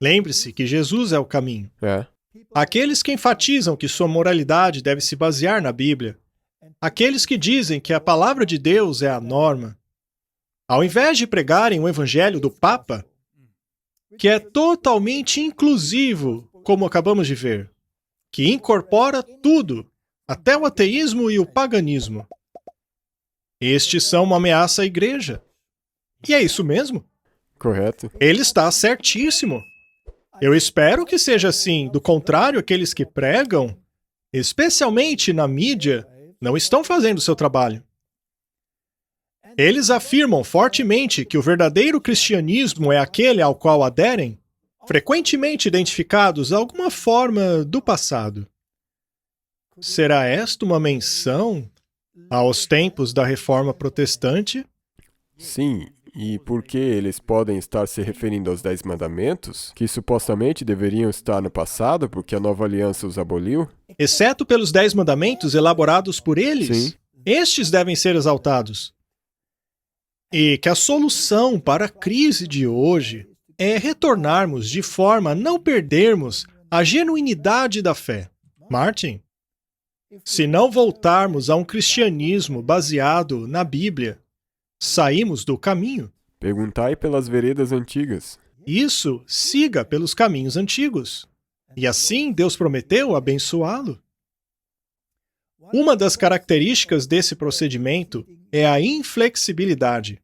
Lembre-se que Jesus é o caminho. É, Aqueles que enfatizam que sua moralidade deve se basear na Bíblia, aqueles que dizem que a palavra de Deus é a norma, ao invés de pregarem o evangelho do Papa, que é totalmente inclusivo, como acabamos de ver, que incorpora tudo, até o ateísmo e o paganismo. Estes são uma ameaça à igreja. E é isso mesmo. correto. Ele está certíssimo. Eu espero que seja assim. Do contrário, aqueles que pregam, especialmente na mídia, não estão fazendo o seu trabalho. Eles afirmam fortemente que o verdadeiro cristianismo é aquele ao qual aderem, frequentemente identificados a alguma forma do passado. Será esta uma menção aos tempos da Reforma Protestante? Sim, e por que eles podem estar se referindo aos 10 mandamentos, que supostamente deveriam estar no passado porque a nova aliança os aboliu? Exceto pelos 10 mandamentos elaborados por eles? Sim. Estes devem ser exaltados. E que a solução para a crise de hoje é retornarmos de forma a não perdermos a genuinidade da fé. Martin, se não voltarmos a um cristianismo baseado na Bíblia, saímos do caminho. Perguntai pelas veredas antigas. Isso siga pelos caminhos antigos. E assim Deus prometeu abençoá-lo. Uma das características desse procedimento é a inflexibilidade.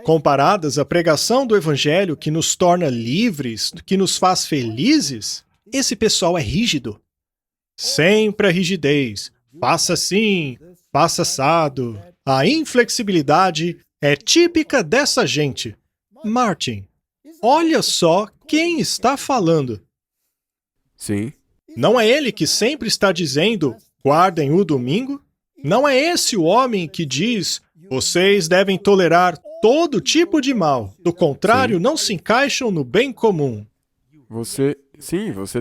Comparadas à pregação do Evangelho que nos torna livres, que nos faz felizes, esse pessoal é rígido. Sempre a rigidez. Faça assim, faça assado. A inflexibilidade é típica dessa gente. Martin, olha só quem está falando. Sim, Não é ele que sempre está dizendo, guardem o domingo? Não é esse o homem que diz, vocês devem tolerar todo tipo de mal. Do contrário, Sim. não se encaixam no bem comum. você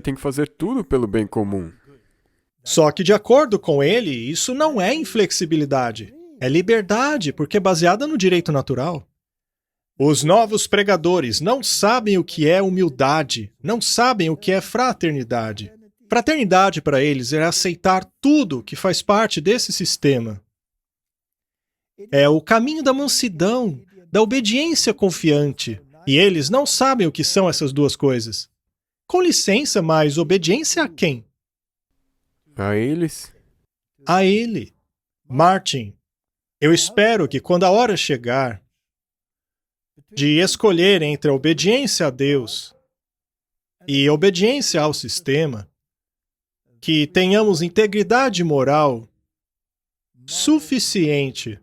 tem que fazer tudo pelo bem comum. Só que, de acordo com ele, isso não é inflexibilidade. É liberdade, porque é baseada no direito natural. Os novos pregadores não sabem o que é humildade, não sabem o que é fraternidade. Fraternidade para eles é aceitar tudo que faz parte desse sistema. É o caminho da mansidão, da obediência confiante. E eles não sabem o que são essas duas coisas. Com licença, mas obediência a quem? A eles? A ele. Martin, eu espero que quando a hora chegar de escolher entre a obediência a Deus e obediência ao sistema, que tenhamos integridade moral suficiente,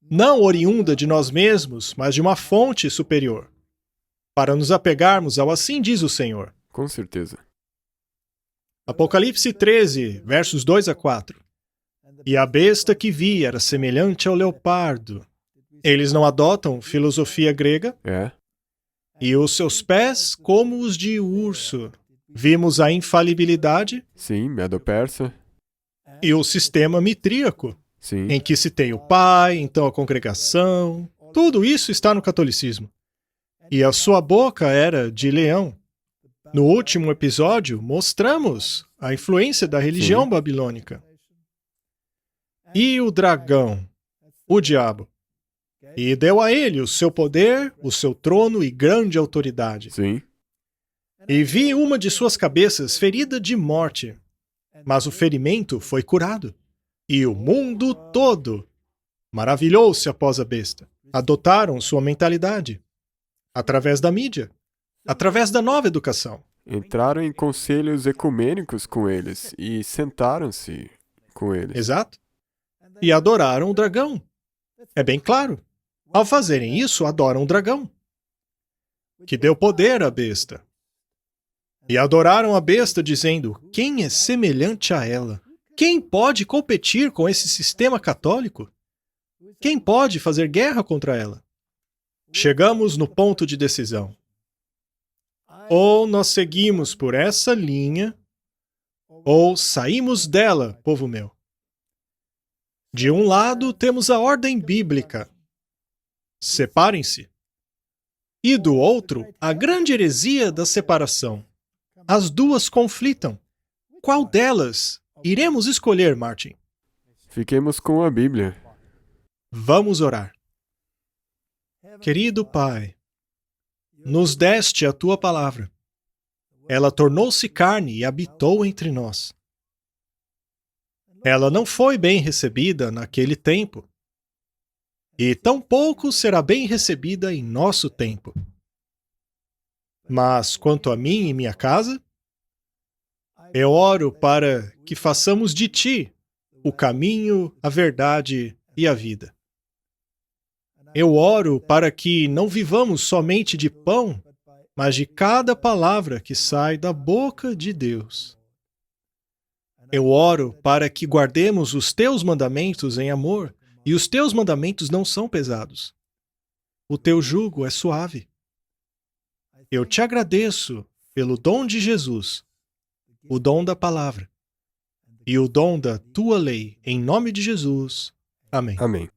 não oriunda de nós mesmos, mas de uma fonte superior, para nos apegarmos ao assim diz o Senhor. Com certeza. Apocalipse 13, versos 2 a 4. E a besta que vi era semelhante ao leopardo. Eles não adotam filosofia grega, É? e os seus pés como os de urso. Vimos a infalibilidade Sim, Medo-Persa. e o sistema mitríaco, Sim. em que se tem o pai, então a congregação. Tudo isso está no catolicismo. E a sua boca era de leão. No último episódio, mostramos a influência da religião Sim. babilônica. E o dragão, o diabo. E deu a ele o seu poder, o seu trono e grande autoridade. Sim. E vi uma de suas cabeças ferida de morte, mas o ferimento foi curado. E o mundo todo maravilhou-se após a besta. Adotaram sua mentalidade, através da mídia, através da nova educação. Entraram em conselhos ecumênicos com eles e sentaram-se com eles. Exato. E adoraram o dragão. É bem claro. Ao fazerem isso, adoram o dragão, que deu poder à besta. E adoraram a besta, dizendo: quem é semelhante a ela? Quem pode competir com esse sistema católico? Quem pode fazer guerra contra ela? Chegamos no ponto de decisão. Ou nós seguimos por essa linha, ou saímos dela, povo meu. De um lado, temos a ordem bíblica. Separem-se. E do outro, a grande heresia da separação. As duas conflitam. Qual delas iremos escolher, Martin? Fiquemos com a Bíblia. Vamos orar. Querido Pai, nos deste a tua palavra. Ela tornou-se carne e habitou entre nós. Ela não foi bem recebida naquele tempo, e tampouco será bem recebida em nosso tempo. Mas quanto a mim e minha casa, eu oro para que façamos de ti o caminho, a verdade e a vida. Eu oro para que não vivamos somente de pão, mas de cada palavra que sai da boca de Deus. Eu oro para que guardemos os teus mandamentos em amor, e os teus mandamentos não são pesados. O teu jugo é suave. Eu te agradeço pelo dom de Jesus, o dom da palavra e o dom da tua lei, em nome de Jesus. Amém. Amém.